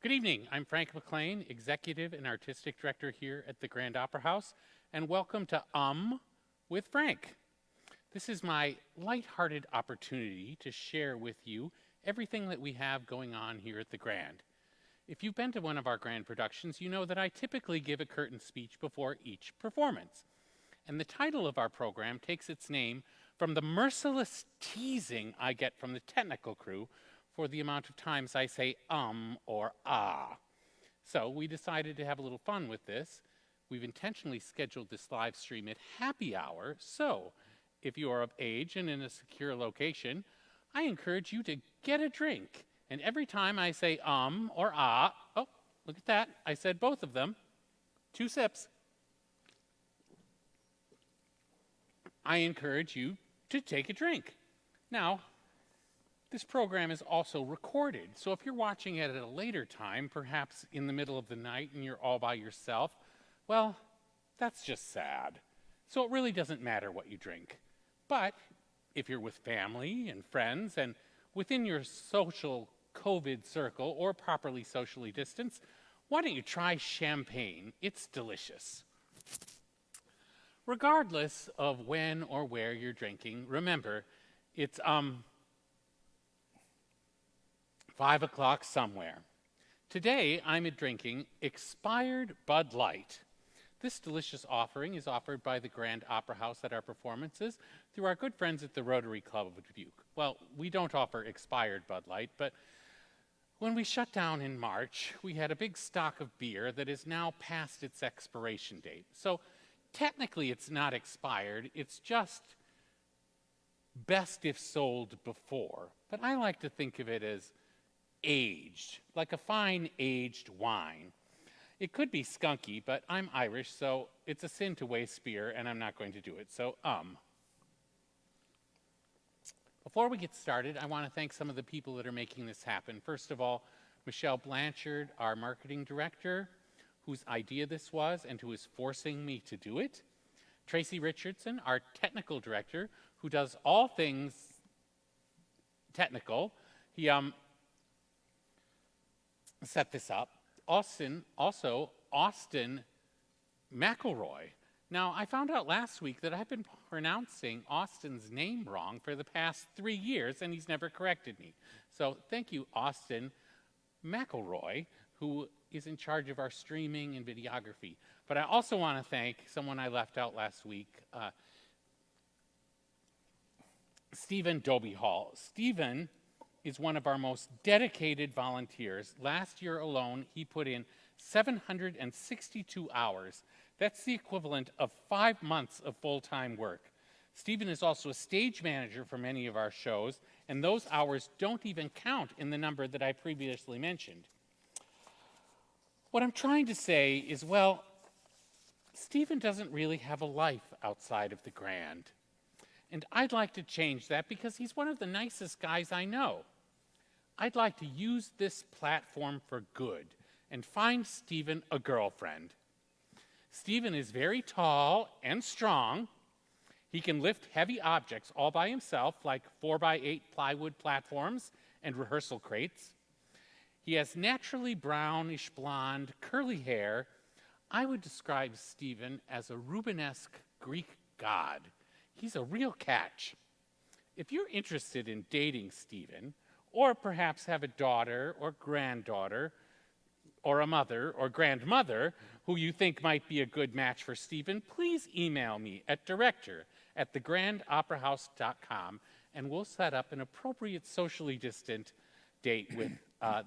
Good evening. I'm Frank McLean, Executive and Artistic Director here at the Grand Opera House, and welcome to with Frank. This is my lighthearted opportunity to share with you everything that we have going on here at the Grand. If you've been to one of our Grand productions, you know that I typically give a curtain speech before each performance. And the title of our program takes its name from the merciless teasing I get from the technical crew for the amount of times I say or ah. So we decided to have a little fun with this. We've intentionally scheduled this live stream at happy hour, so if you are of age and in a secure location, I encourage you to get a drink. And every time I say or ah, oh, look at that, I said both of them, 2 sips, I encourage you to take a drink. Now, this program is also recorded, so if you're watching it at a later time, perhaps in the middle of the night and you're all by yourself, well, that's just sad. So it really doesn't matter what you drink. But if you're with family and friends and within your social COVID circle or properly socially distanced, why don't you try champagne? It's delicious. Regardless of when or where you're drinking, remember, it's 5 o'clock somewhere. Today, I'm drinking expired Bud Light. This delicious offering is offered by the Grand Opera House at our performances through our good friends at the Rotary Club of Dubuque. Well, we don't offer expired Bud Light, but when we shut down in March, we had a big stock of beer that is now past its expiration date. So technically it's not expired, it's just best if sold before. But I like to think of it as aged, like a fine aged wine. It could be skunky, but I'm Irish, so it's a sin to waste beer, and I'm not going to do it, so Before we get started, I want to thank some of the people that are making this happen. First of all, Michelle Blanchard, our marketing director, whose idea this was and who is forcing me to do it. Tracy Richardson, our technical director, who does all things technical. He set this up. Austin McElroy. Now, I found out last week that I've been pronouncing Austin's name wrong for the past 3 years, and he's never corrected me. So thank you, Austin McElroy, who is in charge of our streaming and videography. But I also want to thank someone I left out last week, Stephen Dobyhall. Stephen is one of our most dedicated volunteers. Last year alone, he put in 762 hours. That's the equivalent of 5 months of full-time work. Stephen is also a stage manager for many of our shows, and those hours don't even count in the number that I previously mentioned. What I'm trying to say is, well, Stephen doesn't really have a life outside of the Grand. And I'd like to change that because he's one of the nicest guys I know. I'd like to use this platform for good and find Stephen a girlfriend. Stephen is very tall and strong. He can lift heavy objects all by himself, like 4x8 plywood platforms and rehearsal crates. He has naturally brownish blonde, curly hair. I would describe Stephen as a Rubenesque Greek god. He's a real catch. If you're interested in dating Stephen, or perhaps have a daughter or granddaughter, or a mother or grandmother who you think might be a good match for Stephen, please email me at director@thegrandoperahouse.com, and we'll set up an appropriate socially distant date with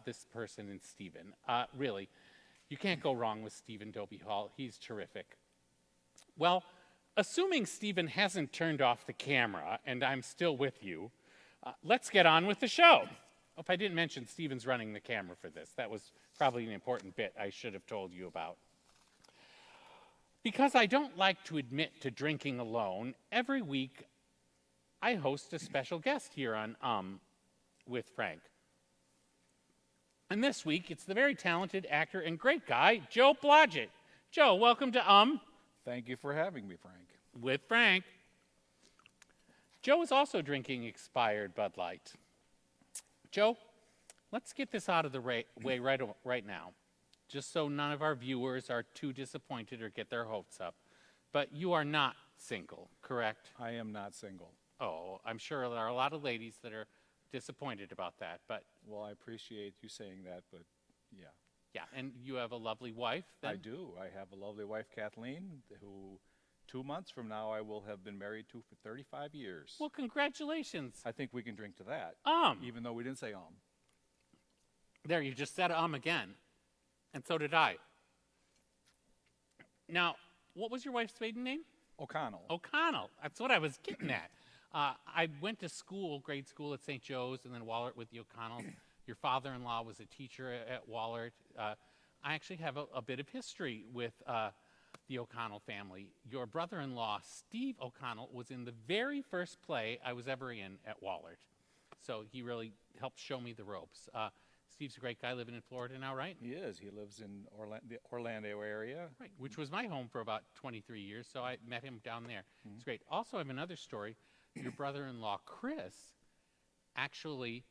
this person and Stephen. Really, you can't go wrong with Stephen Dobyhall. He's terrific. Well, assuming Stephen hasn't turned off the camera and I'm still with you, let's get on with the show. If I didn't mention Stephen's running the camera for this, that was probably an important bit I should have told you about. Because I don't like to admit to drinking alone, every week I host a special guest here on with Frank. And this week, it's the very talented actor and great guy, Joe Blodgett. Joe, welcome to Thank you for having me, Frank. with Frank. Joe is also drinking expired Bud Light. Joe, let's get this out of the way right now, just so none of our viewers are too disappointed or get their hopes up. But you are not single, correct? I am not single. Oh, I'm sure there are a lot of ladies that are disappointed about that, but Well, I appreciate you saying that, but yeah. yeah, and you have a lovely wife then? I do. I have a lovely wife, Kathleen, who 2 months from now I will have been married to for 35 years. Well, congratulations. I think we can drink to that, even though we didn't say . There, you just said again, and so did I. Now, what was your wife's maiden name? O'Connell. O'Connell. That's what I was getting at. I went to school, grade school at St. Joe's, and then Wahlert with the O'Connells. Your father-in-law was a teacher at Wahlert. I actually have a bit of history with the O'Connell family. Your brother-in-law, Steve O'Connell, was in the very first play I was ever in at Wahlert. So he really helped show me the ropes. Steve's a great guy living in Florida now, right? He is. He lives in the Orlando area. Right, which was my home for about 23 years, so I met him down there. It's great. Also, I have another story. Your brother-in-law, Chris, actually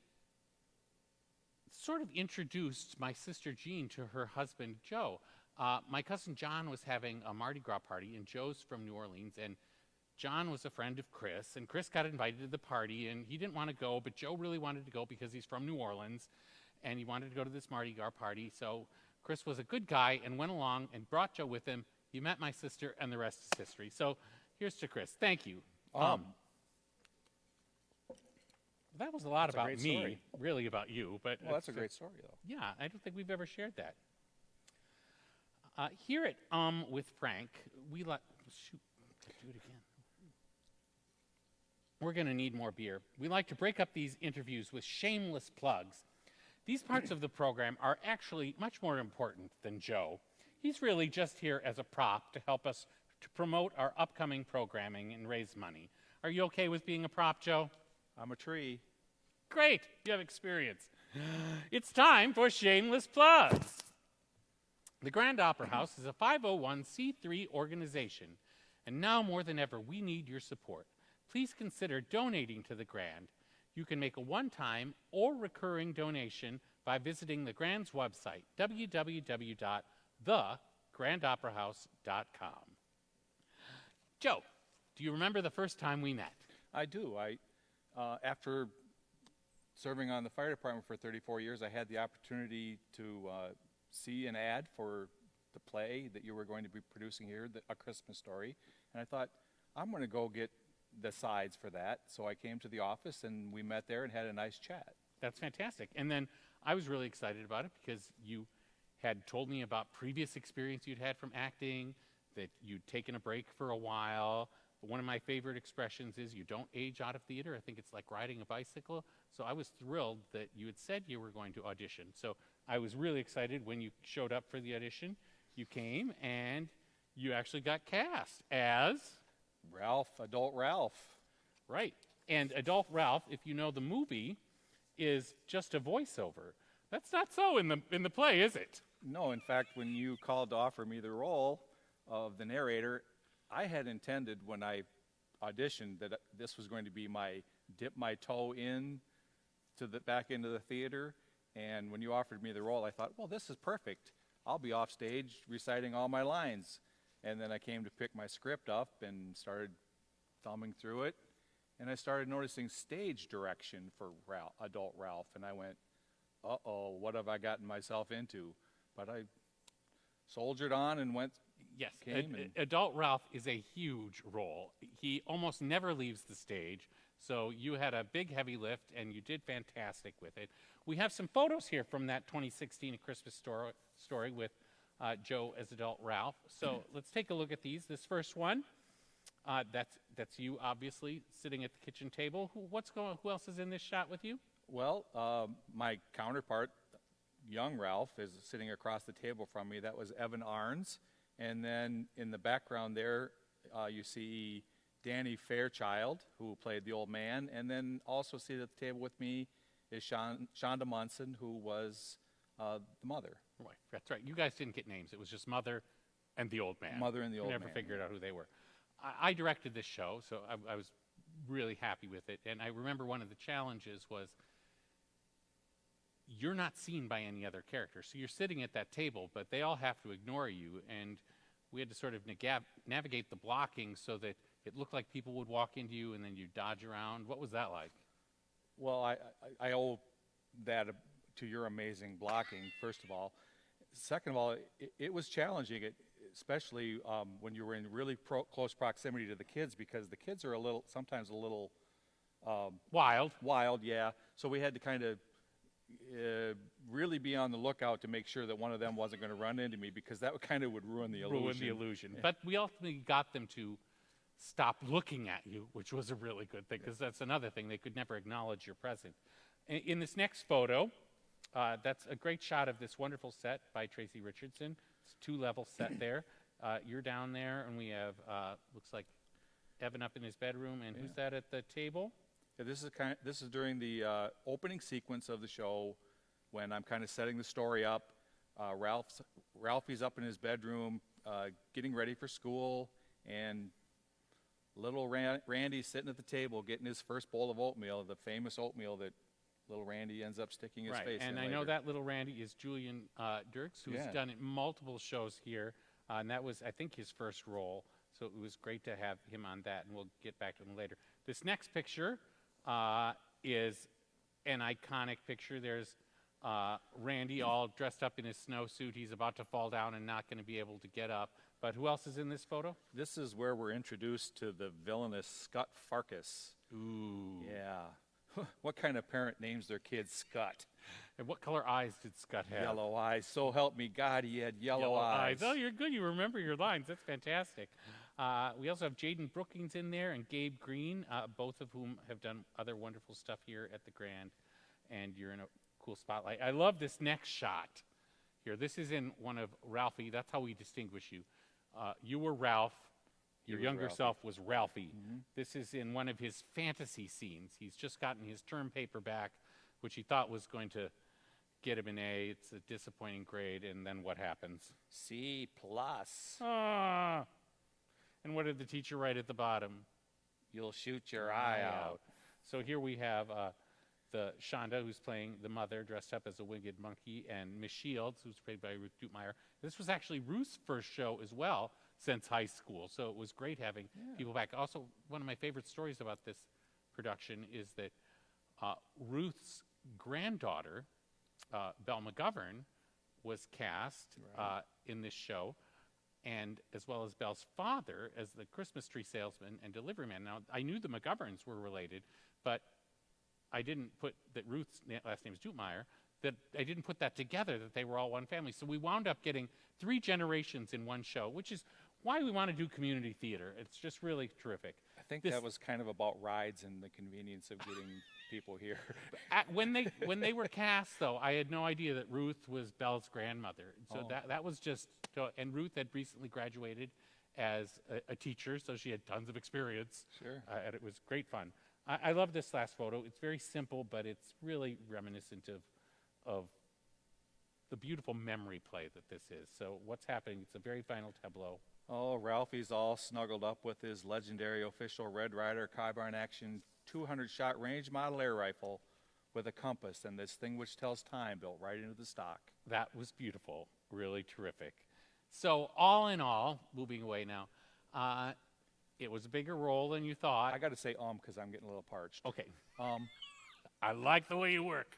sort of introduced my sister Jean to her husband, Joe. My cousin John was having a Mardi Gras party, and Joe's from New Orleans, and John was a friend of Chris, and Chris got invited to the party, and he didn't want to go, but Joe really wanted to go because he's from New Orleans, and he wanted to go to this Mardi Gras party. So Chris was a good guy and went along and brought Joe with him. He met my sister, and the rest is history. So here's to Chris. Thank you. That was a lot That's a about great me, story. really about you. But Well, that's a great story, though. yeah, I don't think we've ever shared that. Here at with Frank, we like shoot, do it again. We're going to need more beer. We like to break up these interviews with shameless plugs. These parts of the program are actually much more important than Joe. He's really just here as a prop to help us to promote our upcoming programming and raise money. Are you okay with being a prop, Joe? I'm a tree. Great, you have experience. It's time for shameless plugs. The Grand Opera House is a 501c3 organization, and now more than ever, we need your support. Please consider donating to the Grand. You can make a one-time or recurring donation by visiting the Grand's website, www.thegrandoperahouse.com. Joe, do you remember the first time we met? I do. After serving on the fire department for 34 years, I had the opportunity to see an ad for the play that you were going to be producing here, A Christmas Story, and I thought, I'm going to go get the sides for that. So I came to the office, and we met there and had a nice chat. That's fantastic. And then I was really excited about it because you had told me about previous experience you'd had from acting, that you'd taken a break for a while. One of my favorite expressions is you don't age out of theater. I think it's like riding a bicycle. So I was thrilled that you had said you were going to audition. So I was really excited when you showed up for the audition. You came and you actually got cast as Ralph, adult Ralph. Right. And adult Ralph, if you know the movie, is just a voiceover. That's not so in the play, is it? No, in fact, when you called to offer me the role of the narrator, I had intended when I auditioned that this was going to be my dip my toe in to the back into the theater. And when you offered me the role, I thought, well, this is perfect. I'll be off stage reciting all my lines. And then I came to pick my script up and started thumbing through it. And I started noticing stage direction for adult Ralph. And I went, uh-oh, what have I gotten myself into? But I soldiered on and went. Yes, adult Ralph is a huge role. He almost never leaves the stage. So you had a big heavy lift, and you did fantastic with it. We have some photos here from that 2016 A Christmas Story with Joe as adult Ralph. So let's take a look at these. This first one, that's you, obviously, sitting at the kitchen table. Who else is in this shot with you? Well, my counterpart, young Ralph, is sitting across the table from me. That was Evan Arns. And then in the background there, you see Danny Fairchild, who played the old man. And then also seated at the table with me is Shonda Munson, who was the mother. Right, that's right. You guys didn't get names. It was just Mother and the old man. Mother and the old man. Never figured out who they were. I directed this show, so I was really happy with it. And I remember one of the challenges was you're not seen by any other character. So you're sitting at that table, but they all have to ignore you. And we had to sort of navigate the blocking so that it looked like people would walk into you and then you dodge around. What was that like? Well, I owe that to your amazing blocking, first of all. Second of all, it was challenging, especially when you were in really close proximity to the kids, because the kids are sometimes a little wild, yeah. So we had to kind of really be on the lookout to make sure that one of them wasn't going to run into me, because that kind of would ruin the illusion. Yeah. But we ultimately got them to stop looking at you, which was a really good thing, because that's another thing. They could never acknowledge your presence. In this next photo, that's a great shot of this wonderful set by Tracy Richardson. It's a 2-level set there. You're down there, and we have, looks like Evan up in his bedroom, and who's that at the table? Yeah, this is during the opening sequence of the show, when I'm kind of setting the story up. Ralphie's up in his bedroom, getting ready for school, and little Randy's sitting at the table getting his first bowl of oatmeal, the famous oatmeal that little Randy ends up sticking his face in and I later. know that little Randy is Julian Dirks, who's done it multiple shows here, and that was, I think, his first role. So it was great to have him on that, and we'll get back to him later. This next picture is an iconic picture. There's Randy all dressed up in his snowsuit. He's about to fall down and not going to be able to get up. But who else is in this photo? This is where we're introduced to the villainous Scut Farkas. Ooh. Yeah. What kind of parent names their kid Scut? And what color eyes did Scut have? Yellow eyes. So help me God, he had yellow eyes. Oh, you're good. You remember your lines. That's fantastic. We also have Jaden Brookings in there and Gabe Green, both of whom have done other wonderful stuff here at the Grand. And you're in a cool spotlight. I love this next shot here. This is in one of Ralphie. That's how we distinguish you. You were Ralph. Your younger self was Ralphie. Mm-hmm. This is in one of his fantasy scenes. He's just gotten his term paper back, which he thought was going to get him an A. It's a disappointing grade, and then what happens? C+. Ah. And what did the teacher write at the bottom? You'll shoot your eye out. So here we have the Shonda, who's playing the mother, dressed up as a winged monkey, and Miss Shields, who's played by Ruth Dutmeyer. This was actually Ruth's first show as well since high school, so it was great having people back. Also, one of my favorite stories about this production is that Ruth's granddaughter, Belle McGovern, was cast in this show, and as well as Belle's father as the Christmas tree salesman and delivery man. Now, I knew the McGoverns were related, but I didn't put that Ruth's last name is Dutmeyer, that I didn't put that together, that they were all one family. So we wound up getting 3 generations in one show, which is why we want to do community theater. It's just really terrific. I think that was kind of about rides and the convenience of getting people here. When they were cast, though, I had no idea that Ruth was Belle's grandmother. So that was just, and Ruth had recently graduated as a teacher, so she had tons of experience. Sure. And it was great fun. I love this last photo. It's very simple, but it's really reminiscent of the beautiful memory play that this is. So what's happening? It's a very final tableau. Oh, Ralphie's all snuggled up with his legendary official Red Ryder Carbine Action 200-shot range model air rifle with a compass and this thing which tells time built right into the stock. That was beautiful. Really terrific. So all in all, moving away now, it was a bigger role than you thought. I got to say because I'm getting a little parched. Okay. I like the way you work.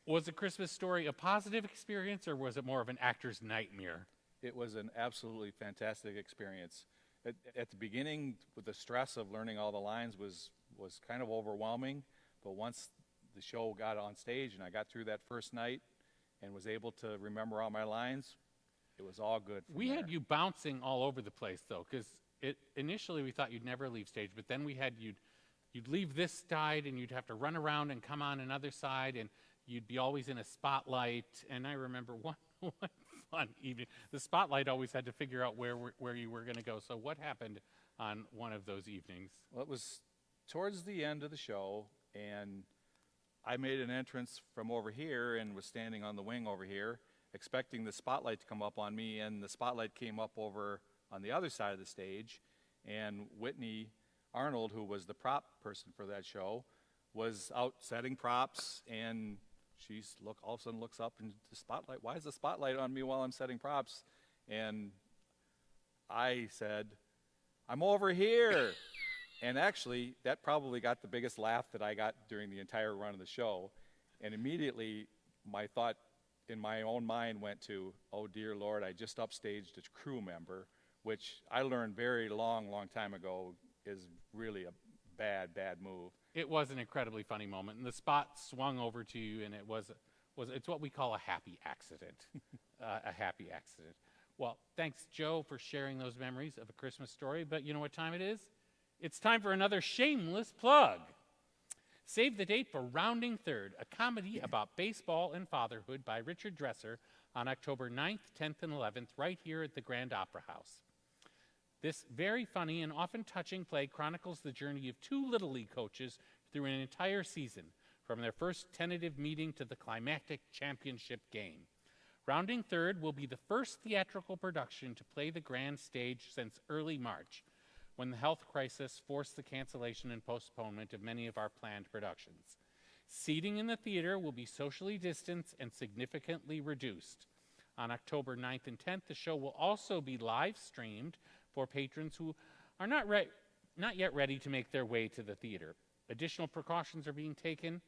Was The Christmas Story a positive experience, or was it more of an actor's nightmare? It was an absolutely fantastic experience. At the beginning, with the stress of learning all the lines was kind of overwhelming, but once the show got on stage and I got through that first night and was able to remember all my lines, it was all good. We had you bouncing all over the place, though, because initially we thought you'd never leave stage, but then we had you'd leave this side and you'd have to run around and come on another side, and you'd be always in a spotlight. And I remember one fun evening, the spotlight always had to figure out where you were going to go. So what happened on one of those evenings? Well, it was towards the end of the show, and I made an entrance from over here and was standing on the wing over here, expecting the spotlight to come up on me, and the spotlight came up over on the other side of the stage, and Whitney Arnold, who was the prop person for that show, was out setting props, and all of a sudden looks up and the spotlight. Why is the spotlight on me while I'm setting props? And I said, "I'm over here." And actually, that probably got the biggest laugh that I got during the entire run of the show. And immediately, my thought in my own mind went to, "Oh dear Lord, I just upstaged a crew member," which I learned very long time ago is really a bad move. It was an incredibly funny moment, and the spot swung over to you, and it's what we call a happy accident. A happy accident. Well, thanks, Joe, for sharing those memories of A Christmas Story. But you know what time it is? It's time for another shameless plug. Save the date for Rounding Third, a comedy about baseball and fatherhood by Richard Dresser on October 9th, 10th, and 11th, right here at the Grand Opera House. This very funny and often touching play chronicles the journey of two Little League coaches through an entire season, from their first tentative meeting to the climactic championship game. Rounding Third will be the first theatrical production to play the grand stage since early March, when the health crisis forced the cancellation and postponement of many of our planned productions. Seating in the theater will be socially distanced and significantly reduced. On October 9th and 10th, the show will also be live streamed for patrons who are not yet ready to make their way to the theater. Additional precautions are being taken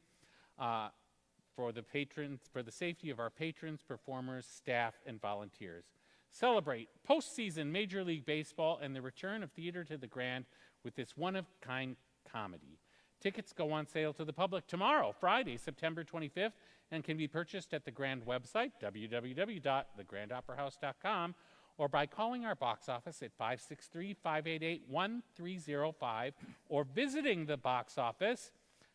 for the safety of our patrons, performers, staff, and volunteers. Celebrate postseason Major League Baseball and the return of theater to the Grand with this one-of-kind comedy. Tickets go on sale to the public tomorrow, Friday, September 25th, and can be purchased at the Grand website, www.thegrandoperahouse.com, or by calling our box office at 563-588-1305, or visiting the box office.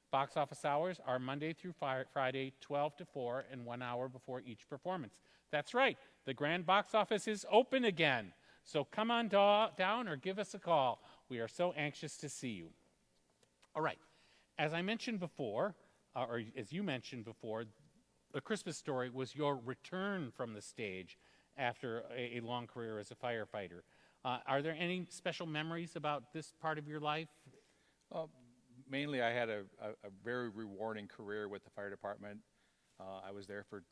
Box office hours are Monday through Friday, 12 to 4, and 1 hour before each performance. That's right, the Grand box office is open again. So come on down or give us a call. We are so anxious to see you. All right, as I mentioned before, or as you mentioned before, A Christmas Story was your return from the stage after a long career as a firefighter. Are there any special memories about this part of your life? Mainly, I had a very rewarding career with the fire department. I was there for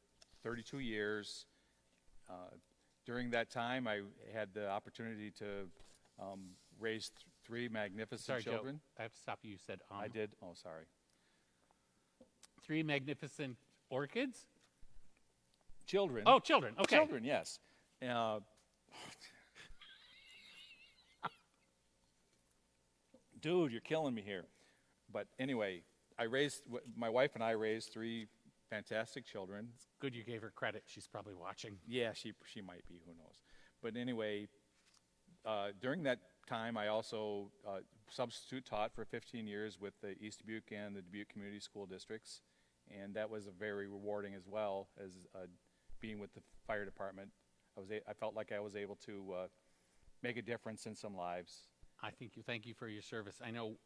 32 years. During that time, I had the opportunity to raise three magnificent children. Joe, I have to stop you. You said I did. Oh, sorry. Three magnificent orchids? Children. Oh, children. Okay. Children, yes. Dude, you're killing me here. But anyway, my wife and I raised three fantastic children. It's good you gave her credit. She's probably watching. Yeah, she might be. Who knows? But anyway, during that time, I also substitute taught for 15 years with the East Dubuque and the Dubuque Community School Districts, and that was very rewarding as well as being with the fire department. I felt like I was able to make a difference in some lives. Thank you for your service. I know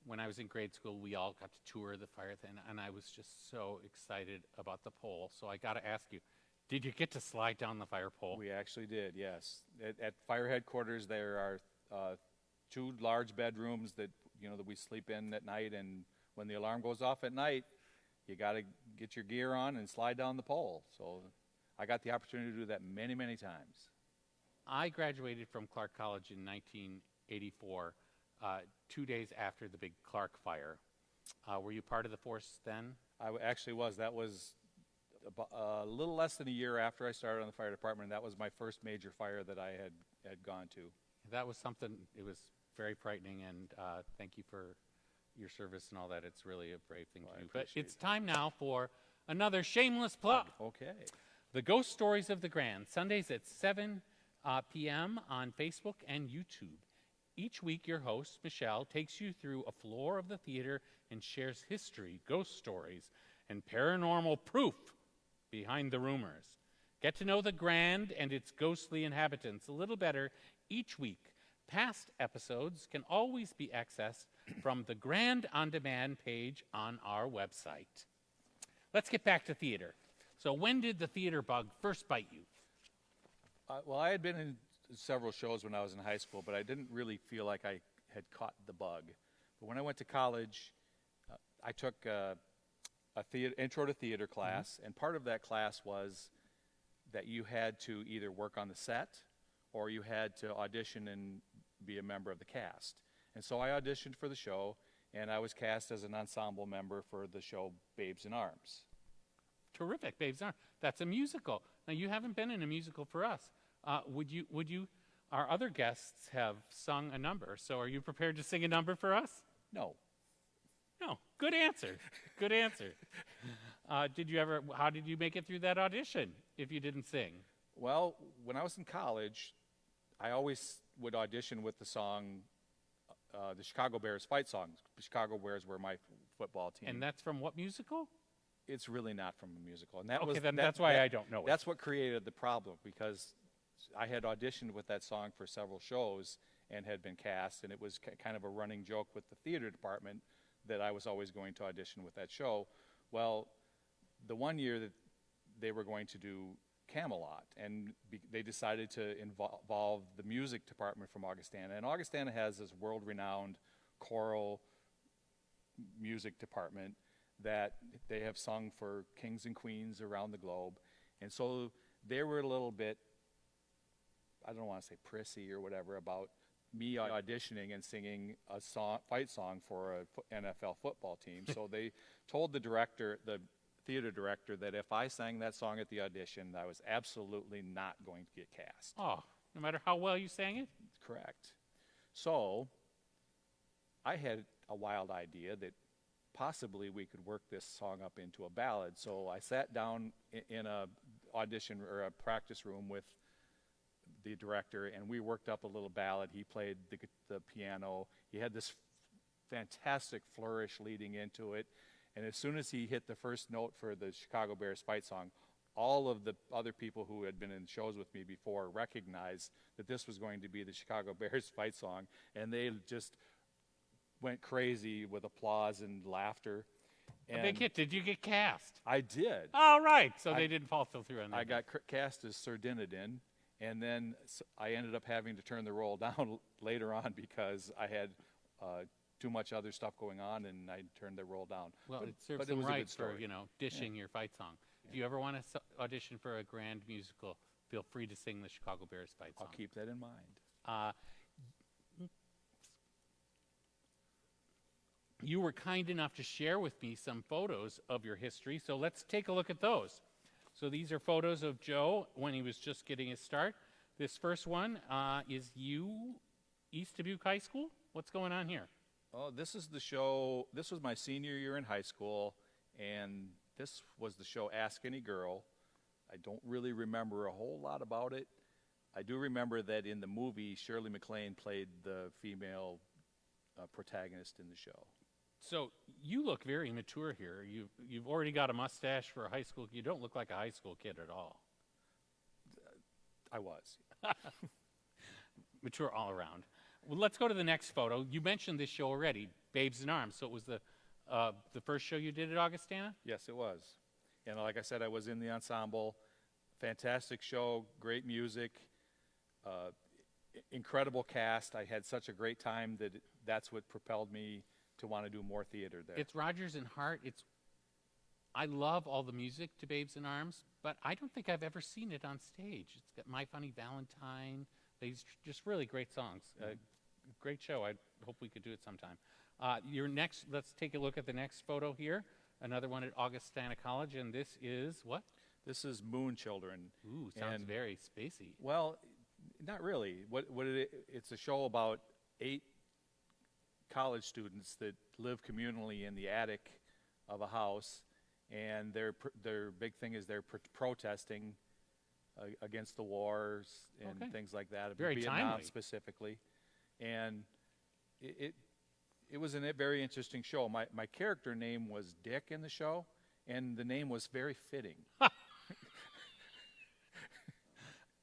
when I was in grade school, we all got to tour the fire thing, and I was just so excited about the pole. So I got to ask you, did you get to slide down the fire pole? We actually did, yes. At fire headquarters, there are two large bedrooms that we sleep in at night, and when the alarm goes off at night, you got to get your gear on and slide down the pole. So I got the opportunity to do that many, many times. I graduated from Clark College in 1984, 2 days after the big Clark fire. Were you part of the force then? I actually was. That was a little less than a year after I started on the fire department. That was my first major fire that I had gone to. That was something, it was very frightening, and thank you for your service and all that. It's really a brave thing to do. But it's time now for another shameless plug. Okay. The Ghost Stories of the Grand, Sundays at 7 p.m. on Facebook and YouTube. Each week, your host, Michelle, takes you through a floor of the theater and shares history, ghost stories, and paranormal proof behind the rumors. Get to know the Grand and its ghostly inhabitants a little better each week. Past episodes can always be accessed from the Grand On Demand page on our website. Let's get back to theater. So when did the theater bug first bite you? Well, I had been in several shows when I was in high school, but I didn't really feel like I had caught the bug. But when I went to college, I took a intro to theater class, and part of that class was that you had to either work on the set or you had to audition and be a member of the cast. And so I auditioned for the show, and I was cast as an ensemble member for the show Babes in Arms. Terrific, Babes in Arms. That's a musical. Now, you haven't been in a musical for us. Would you, our other guests have sung a number, so are you prepared to sing a number for us? No. No. Good answer. Good answer. How did you make it through that audition if you didn't sing? Well, when I was in college, I always would audition with the song, the Chicago Bears fight songs. The Chicago Bears were my football team. And that's from what musical? It's really not from a musical. And that Okay, then that's why I don't know it. That's what created the problem, because I had auditioned with that song for several shows and had been cast, and it was kind of a running joke with the theater department that I was always going to audition with that show. Well, the one year that they were going to do Camelot, and they decided to involve the music department from Augustana. And Augustana has this world-renowned choral music department that they have sung for kings and queens around the globe. And so they were a little bit, I don't want to say prissy or whatever, about me auditioning and singing a fight song for an NFL football team. So they told the theater director, that if I sang that song at the audition, I was absolutely not going to get cast. Oh, no matter how well you sang it? Correct. So I had a wild idea that possibly we could work this song up into a ballad. So I sat down in a audition or a practice room with the director, and we worked up a little ballad. He played the piano. He had this fantastic flourish leading into it. And as soon as he hit the first note for the Chicago Bears fight song, all of the other people who had been in shows with me before recognized that this was going to be the Chicago Bears fight song, and they just went crazy with applause and laughter. A big hit. Did you get cast? I did. All right. So they didn't fall through on that. I got cast as Sir Dinadin, and then I ended up having to turn the role down later on because I had too much other stuff going on, and I turned the role down. Well, but, it serves them right for, dishing your fight song. If you ever want to audition for a grand musical, feel free to sing the Chicago Bears fight song. I'll keep that in mind. You were kind enough to share with me some photos of your history, so let's take a look at those. So these are photos of Joe when he was just getting his start. This first one is you, East Dubuque High School. What's going on here? Oh, this is the show. This was my senior year in high school, and this was the show Ask Any Girl. I don't really remember a whole lot about it. I do remember that in the movie, Shirley MacLaine played the female protagonist in the show. So you look very mature here. You've already got a mustache for a high school. You don't look like a high school kid at all. I was. Mature all around. Well, let's go to the next photo. You mentioned this show already, Babes in Arms. So it was the first show you did at Augustana? Yes, it was. And like I said, I was in the ensemble. Fantastic show, great music, incredible cast. I had such a great time that that's what propelled me to want to do more theater there. It's Rodgers and Hart. I love all the music to Babes in Arms, but I don't think I've ever seen it on stage. It's got My Funny Valentine. These just really great songs. Great show. I hope we could do it sometime. Let's take a look at the next photo here. Another one at Augustana College, and this is what? This is Moon Children. Ooh, sounds very spacey. Well, not really. It's a show about 8 college students that live communally in the attic of a house, and their big thing is they're protesting against the wars and things like that. Very Vietnam timely. Specifically, and it was a very interesting show. My character name was Dick in the show, and the name was very fitting.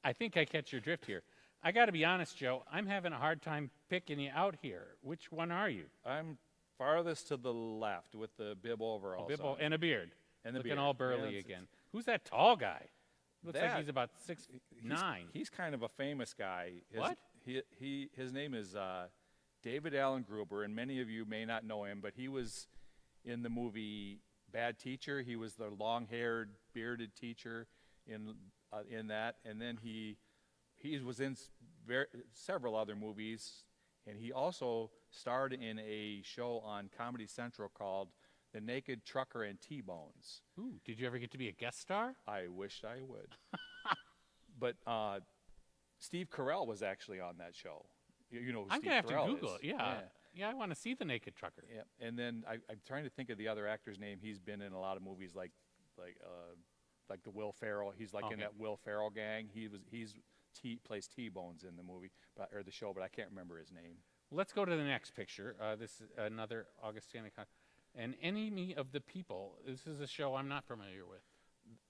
I think I catch your drift here. I got to be honest, Joe. I'm having a hard time picking you out here. Which one are you? I'm farthest to the left with the bib overalls. Bib on. and a beard. And the Looking beard. all burly Yeah, again. Who's that tall guy? Looks like That- he's about 6'9". He's kind of a famous guy. What? His name is David Allen Gruber, and many of you may not know him, but he was in the movie Bad Teacher. He was the long-haired, bearded teacher in that, and then he was in several other movies, and he also starred in a show on Comedy Central called The Naked Trucker and T-Bones. Ooh, did you ever get to be a guest star? I wished I would. But Steve Carell was actually on that show. You know who I'm Steve gonna have Carell to Google is. it. Yeah, I want to see The Naked Trucker. Yeah. And then I'm trying to think of the other actor's name. He's been in a lot of movies like the Will Ferrell. He's like in that Will Ferrell gang. Plays T-Bones in the movie or the show, but I can't remember his name. Let's go to the next picture. This is another Augustana. An Enemy of the People. This is a show I'm not familiar with.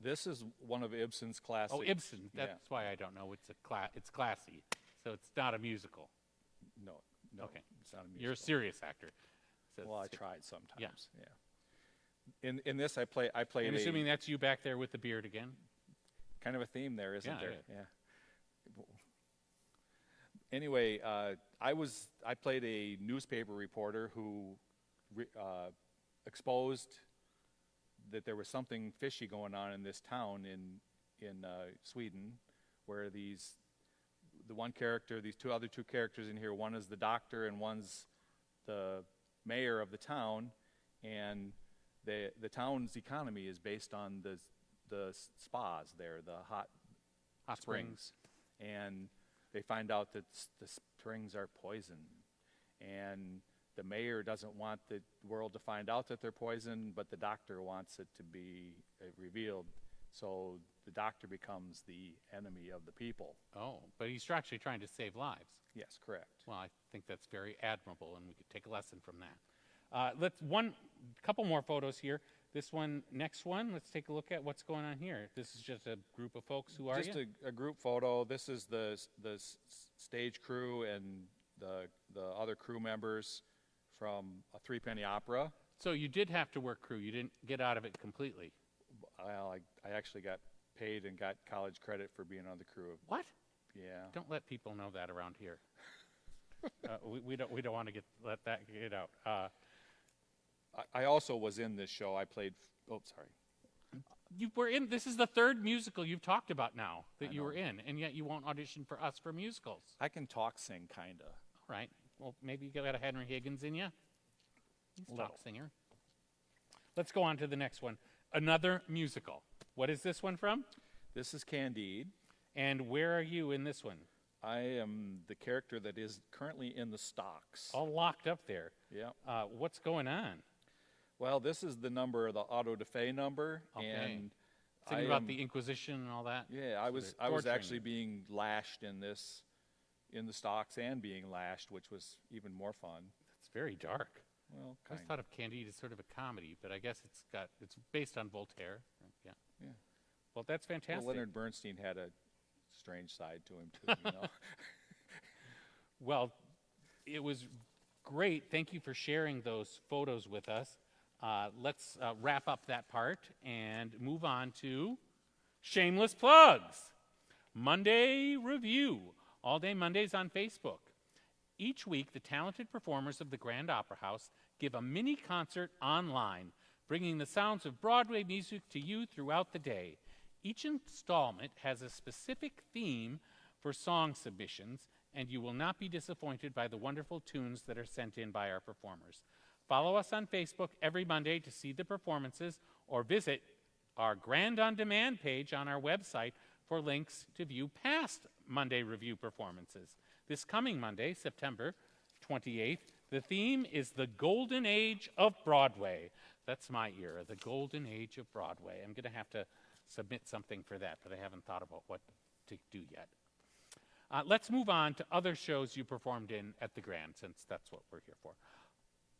This is one of Ibsen's classics. Oh, Ibsen. That's why I don't know. It's classy, so it's not a musical. No, Okay. it's not a musical. You're a serious actor. So Well, I tried sometimes. Yeah. In this, I played. I'm assuming that's you back there with the beard again. Kind of a theme there, isn't there? Yeah. Anyway, I played a newspaper reporter who exposed that there was something fishy going on in this town in Sweden, where these other two characters in here, one is the doctor and one's the mayor of the town, and the town's economy is based on the spas there, the hot springs, and they find out that the springs are poisoned, and the mayor doesn't want the world to find out that they're poisoned, but the doctor wants it to be revealed. So the doctor becomes the enemy of the people. Oh, but he's actually trying to save lives. Yes, correct. Well, I think that's very admirable, and we could take a lesson from that. Let's couple more photos here. This one, next one. Let's take a look at what's going on here. This is just a group of folks. Who are you? Just a group photo. This is the stage crew and the other crew members from a Threepenny Opera. So you did have to work crew. You didn't get out of it completely. Well, I actually got paid and got college credit for being on the crew. What? Yeah. Don't let people know that around here. We don't want to let that get out. I also was in this show. I played. Oh, sorry. You were in. This is the third musical you've talked about now that you know. were in, and yet you won't audition for us for musicals. I can talk, sing, kinda. All right. Well, maybe you got a Henry Higgins in you. He's a talk singer. Let's go on to the next one. Another musical. What is this one from? This is Candide. And where are you in this one? I am the character that is currently in the stocks. All locked up there. Yeah. What's going on? Well, this is the number, the auto de fe number, Okay. and Thinking about the Inquisition and all that? Yeah, I was torturing actually you. being lashed in the stocks and being lashed, which was even more fun. It's very dark. Well, I always thought of Candide as sort of a comedy, but I guess it's based on Voltaire. Yeah. Yeah. Well, that's fantastic. Well, Leonard Bernstein had a strange side to him too, you know. Well, it was great. Thank you for sharing those photos with us. Let's wrap up that part and move on to shameless plugs. Monday Review, all day Mondays on Facebook. Each week, the talented performers of the Grand Opera House give a mini concert online, bringing the sounds of Broadway music to you throughout the day. Each installment has a specific theme for song submissions, and you will not be disappointed by the wonderful tunes that are sent in by our performers. Follow us on Facebook every Monday to see the performances, or visit our Grand On Demand page on our website for links to view past Monday Review performances. This coming Monday, September 28th, the theme is the Golden Age of Broadway. That's my era, the Golden Age of Broadway. I'm going to have to submit something for that, but I haven't thought about what to do yet. Let's move on to other shows you performed in at the Grand, since that's what we're here for.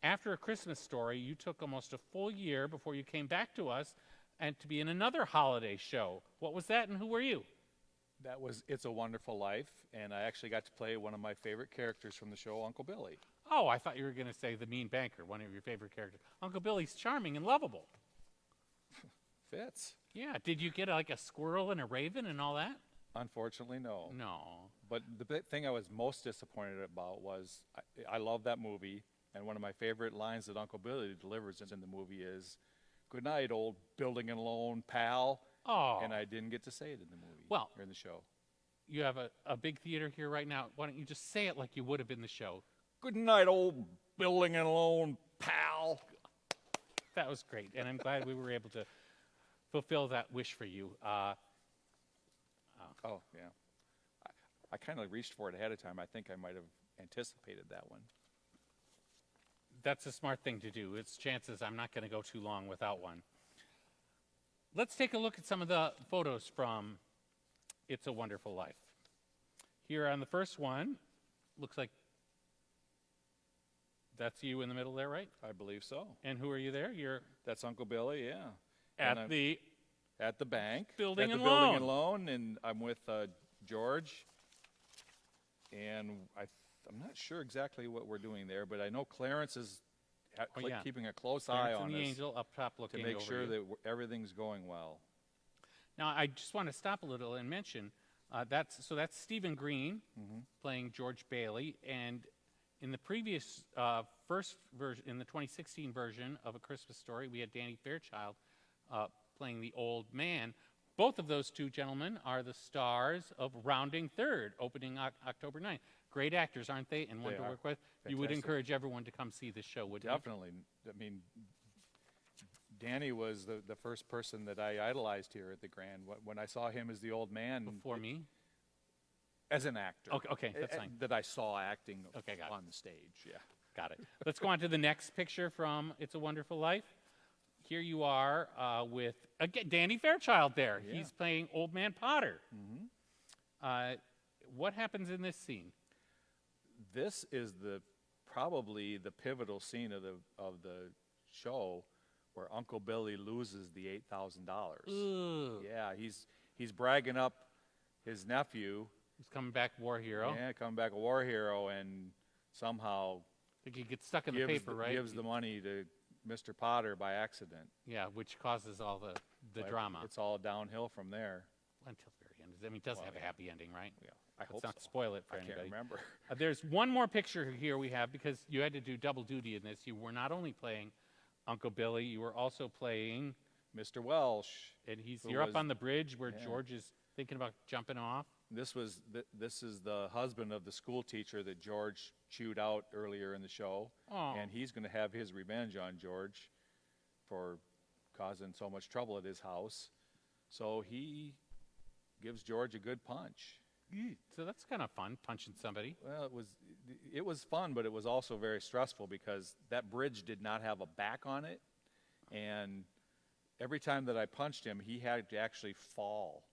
After A Christmas Story, you took almost a full year before you came back to us and to be in another holiday show. What was that, and who were you? That was It's a Wonderful Life, and I actually got to play one of my favorite characters from the show, Uncle Billy. Oh, I thought you were going to say the mean banker, one of your favorite characters. Uncle Billy's charming and lovable. Fits. Yeah. Did you get like a squirrel and a raven and all that? Unfortunately, no. No. But the thing I was most disappointed about was I love that movie, And one of my favorite lines that Uncle Billy delivers in the movie is, "Good night, old building and loan pal." Oh. And I didn't get to say it in the movie, Well, or in the show. You have a big theater here right now. Why don't you just say it like you would have in the show? "Good night, old building and loan pal." That was great, and I'm glad we were able to fulfill that wish for you. Oh, yeah. I kind of reached for it ahead of time. I think I might have anticipated that one. That's a smart thing to do. It's chances I'm not going to go too long without one. Let's take a look at some of the photos from It's a Wonderful Life. Here on the first one, looks like that's you in the middle there, right? I believe so. And who are you there? You're That's Uncle Billy, yeah. at the At the bank. Building at and the building loan. and loan, and I'm with George. And I'm not sure exactly what we're doing there, but I know Clarence is yeah. keeping a close Clarence eye on and the us angel up top to looking make over sure you. that everything's going well. Now, I just want to stop a little and mention that's Stephen Green playing George Bailey, and in the previous first version, in the 2016 version of A Christmas Story, we had Danny Fairchild playing the old man. Both of those two gentlemen are the stars of Rounding Third, opening October 9th. Great actors, aren't they? And one to work with. You would Fantastic. encourage everyone to come see this show, wouldn't you? Definitely. I mean, Danny was the first person that I idolized here at the Grand. When I saw him as the old man. Before me? As an actor. Okay, that's fine. That I saw acting Okay, got it. on the stage, yeah. Got it. Let's go on to the next picture from It's a Wonderful Life. Here you are with, again, Danny Fairchild there. Yeah. He's playing Old Man Potter. What happens in this scene? This is probably the pivotal scene of the show where Uncle Billy loses the $8,000. Ooh. Yeah, he's bragging up his nephew. He's coming back war hero. Yeah, coming back a war hero, and somehow I think he gets stuck in the paper, right? gives the money to Mr. Potter by accident. Yeah, which causes all the But drama. It's all downhill from there. Until the very end. I mean, it does have a happy ending, right? Yeah, I Let's hope not so. spoil it for I anybody. can't remember. There's one more picture here we have because you had to do double duty in this. You were not only playing Uncle Billy, you were also playing, Mr. Welsh. and who you're up was- on the bridge where yeah. George is thinking about jumping off. This is the husband of the school teacher that George chewed out earlier in the show. Aw. And he's going to have his revenge on George for causing so much trouble at his house. So he gives George a good punch. So that's kind of fun, punching somebody. Well, it was fun, but it was also very stressful because that bridge did not have a back on it. And every time that I punched him, he had to actually fall.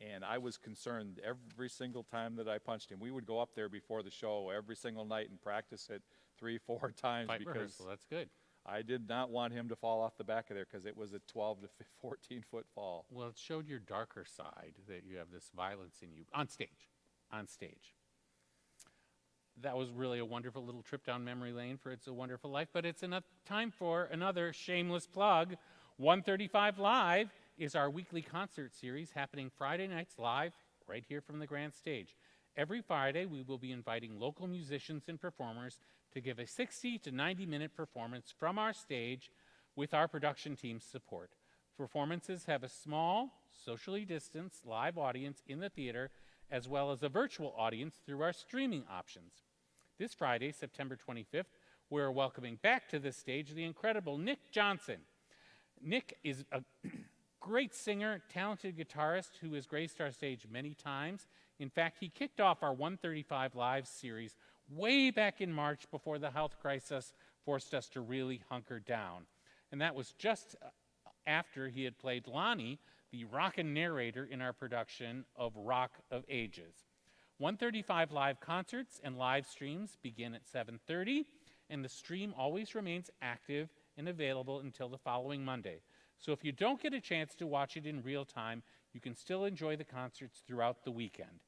And I was concerned every single time that I punched him. We would go up there before the show every single night and practice it 3-4 times Fight because rehearsal, that's good. I did not want him to fall off the back of there because it was a 12 to 14 foot fall. Well, it showed your darker side, that you have this violence in you, on stage. That was really a wonderful little trip down memory lane for It's a Wonderful Life, but it's enough time for another shameless plug. 135 Live is our weekly concert series happening Friday nights live right here from the Grand Stage. Every Friday, we will be inviting local musicians and performers to give a 60 to 90-minute performance from our stage with our production team's support. Performances have a small, socially distanced live audience in the theater, as well as a virtual audience through our streaming options. This Friday, September 25th, we're welcoming back to the stage the incredible Nick Johnson. Nick is a great singer, talented guitarist who has graced our stage many times. In fact, he kicked off our 135 Live series way back in March before the health crisis forced us to really hunker down. And that was just after he had played Lonnie, the rockin' narrator in our production of Rock of Ages. 135 Live concerts and live streams begin at 7:30, and the stream always remains active and available until the following Monday. So if you don't get a chance to watch it in real time, you can still enjoy the concerts throughout the weekend.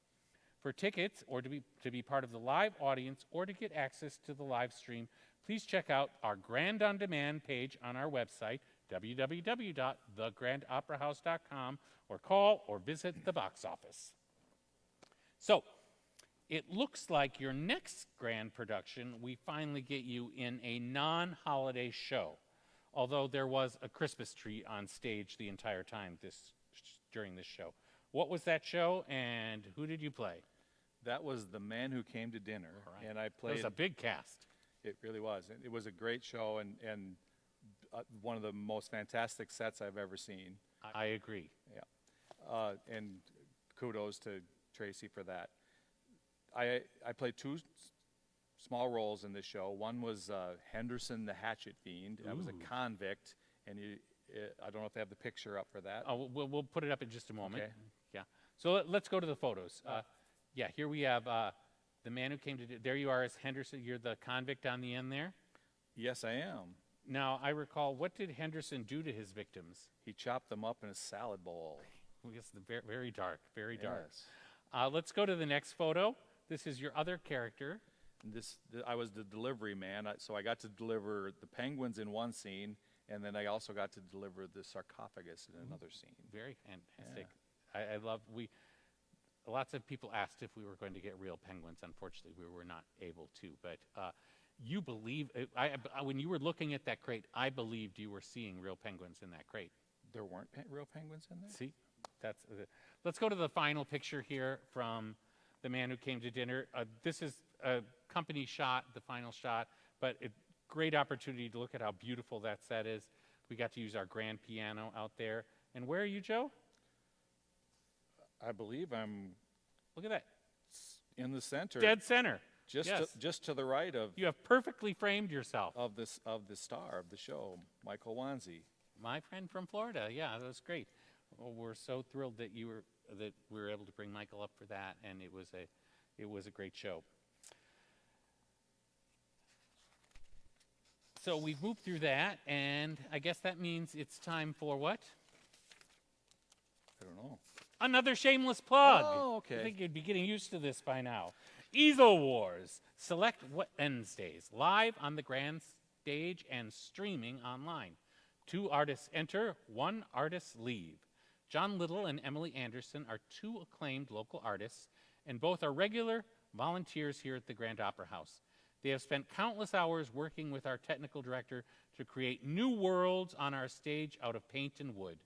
For tickets, or to be part of the live audience, or to get access to the live stream, please check out our Grand On Demand page on our website, www.thegrandoperahouse.com, or call or visit the box office. So, It looks like your next grand production, we finally get you in a non-holiday show, although there was a Christmas tree on stage the entire time during this show. What was that show, and who did you play? That was The Man Who Came to Dinner, All right. and I It played. was a big cast. It really was. It was a great show, and one of the most fantastic sets I've ever seen. I agree. Yeah, and kudos to Tracy for that. I played two small roles in this show. One was Henderson the Hatchet Fiend. I was a convict, and I don't know if they have the picture up for that. Oh, we'll put it up in just a moment. Okay. Yeah. So let's go to the photos. Yeah, here we have the man who came to. There you are as Henderson. You're the convict on the end there. Yes, I am. Now I recall. What did Henderson do to his victims? He chopped them up in a salad bowl. I guess very, very dark. Very dark. Yes. Let's go to the next photo. This is your other character. And I was the delivery man, so I got to deliver the penguins in one scene, and then I also got to deliver the sarcophagus in another scene. Very fantastic. I love. Lots of people asked if we were going to get real penguins. Unfortunately, we were not able to. But you believe, when you were looking at that crate, I believed you were seeing real penguins in that crate. There weren't real penguins in there? See, let's go to the final picture here from The Man Who Came to Dinner. This is a company shot, the final shot, but a great opportunity to look at how beautiful that set is. We got to use our grand piano out there. And where are you, Joe? I believe I'm Look at that. in the center. Dead center. Just to the right of You have perfectly framed yourself. the star of the show, Michael Wanzi. My friend from Florida. Yeah, that was great. Well, we're so thrilled that we were able to bring Michael up for that, and it was a great show. So we've moved through that, and I guess that means it's time for what? I don't know. Another shameless plug. Oh, okay. I think you'd be getting used to this by now. Easel Wars. Select Wednesdays, live on the grand stage and streaming online. 2 artists enter, 1 artist leave. John Little and Emily Anderson are 2 acclaimed local artists, and both are regular volunteers here at the Grand Opera House. They have spent countless hours working with our technical director to create new worlds on our stage out of paint and wood.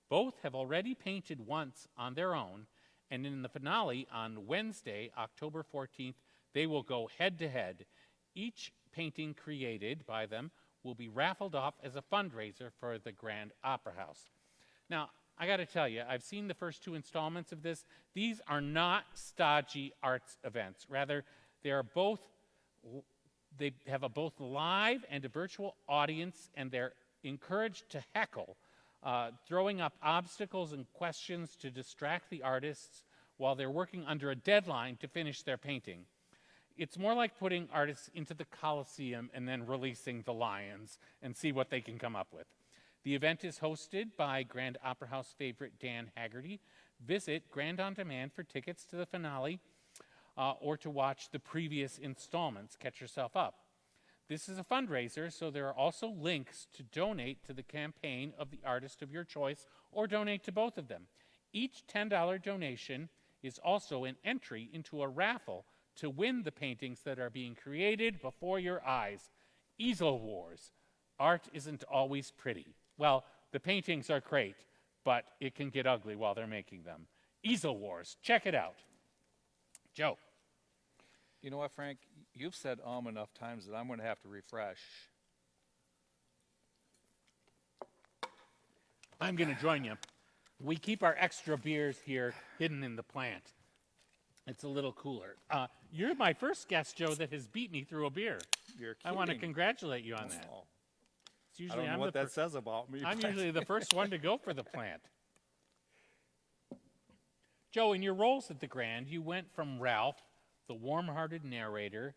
Both have already painted once on their own, and in the finale on Wednesday, October 14th, they will go head-to-head. Each painting created by them will be raffled off as a fundraiser for the Grand Opera House. Now, I got to tell you, I've seen the first 2 installments of this. These are not stodgy arts events. Rather, they have both live and a virtual audience, and they're encouraged to heckle, throwing up obstacles and questions to distract the artists while they're working under a deadline to finish their painting. It's more like putting artists into the Coliseum and then releasing the lions and see what they can come up with. The event is hosted by Grand Opera House favorite Dan Haggerty. Visit Grand On Demand for tickets to the finale or to watch the previous installments. Catch yourself up. This is a fundraiser, so there are also links to donate to the campaign of the artist of your choice or donate to both of them. Each $10 donation is also an entry into a raffle to win the paintings that are being created before your eyes. Easel Wars. Art isn't always pretty. Well, the paintings are great, but it can get ugly while they're making them. Easel Wars. Check it out. Joe. You know what, Frank? You've said enough times that I'm going to have to refresh. I'm going to join you. We keep our extra beers here hidden in the plant. It's a little cooler. You're my first guest, Joe, that has beat me through a beer. You're I want to kidding. congratulate you on that. Oh, It's I usually don't know what that says about me. I'm but- usually the first one to go for the plant. Joe, in your roles at the Grand, you went from Ralph, the warm-hearted narrator,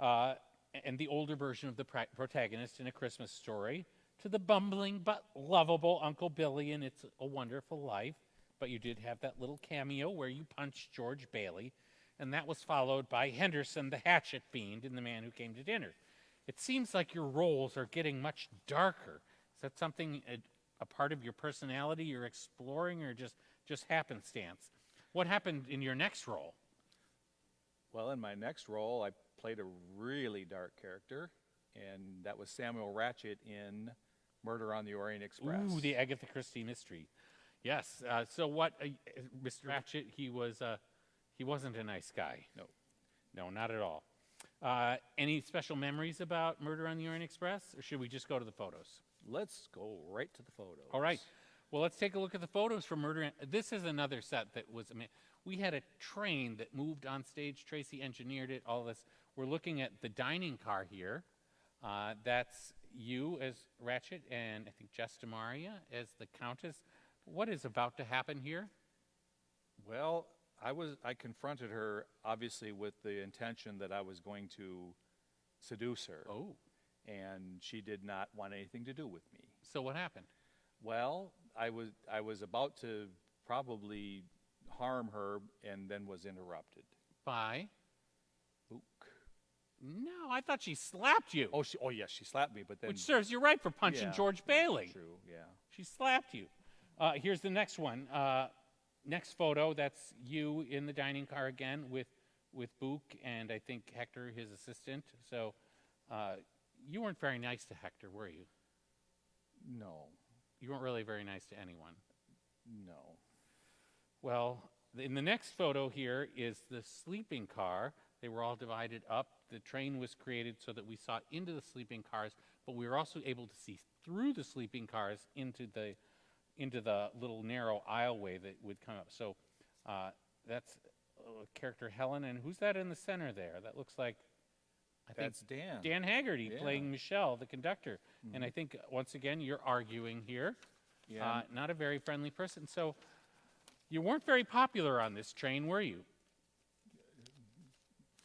and the older version of the protagonist in A Christmas Story, to the bumbling but lovable Uncle Billy in It's a Wonderful Life. But you did have that little cameo where you punched George Bailey, and that was followed by Henderson, the hatchet fiend, in The Man Who Came to Dinner. It seems like your roles are getting much darker. Is that something, a part of your personality you're exploring, or just happenstance? What happened in your next role? Well, in my next role, I played a really dark character, and that was Samuel Ratchet in Murder on the Orient Express. Ooh, the Agatha Christie mystery. Yes. So what, Mr. Ratchet? He wasn't a nice guy. No. No, not at all. Any special memories about Murder on the Orient Express, or should we just go to the photos? Let's go right to the photos. All right. Well, let's take a look at the photos for Murder. This is another set that was. We had a train that moved on stage. Tracy engineered it. All this. We're looking at the dining car here. That's you as Ratchet, and I think Jess DeMaria as the Countess. What is about to happen here? Well, I confronted her, obviously, with the intention that I was going to seduce her. Oh. And she did not want anything to do with me. So what happened? Well, I was about to probably harm her and then was interrupted. By? Ook. No, I thought she slapped you. Oh, yes, she slapped me, but then... Which serves you right for punching Yeah, George Bailey. True, yeah. She slapped you. Here's the next one. Next photo, that's you in the dining car again with Book and I think Hector, his assistant. So you weren't very nice to Hector, were you? No. You weren't really very nice to anyone. No. Well, in the next photo here is the sleeping car. They were all divided up. The train was created so that we saw into the sleeping cars, but we were also able to see through the sleeping cars into the little narrow aisleway that would come up. So that's character Helen, and who's that in the center there? That looks like, I think That's Dan. Dan Haggerty Yeah. playing Michelle, the conductor. And I think, once again, you're arguing here. Yeah. Not a very friendly person. So you weren't very popular on this train, were you?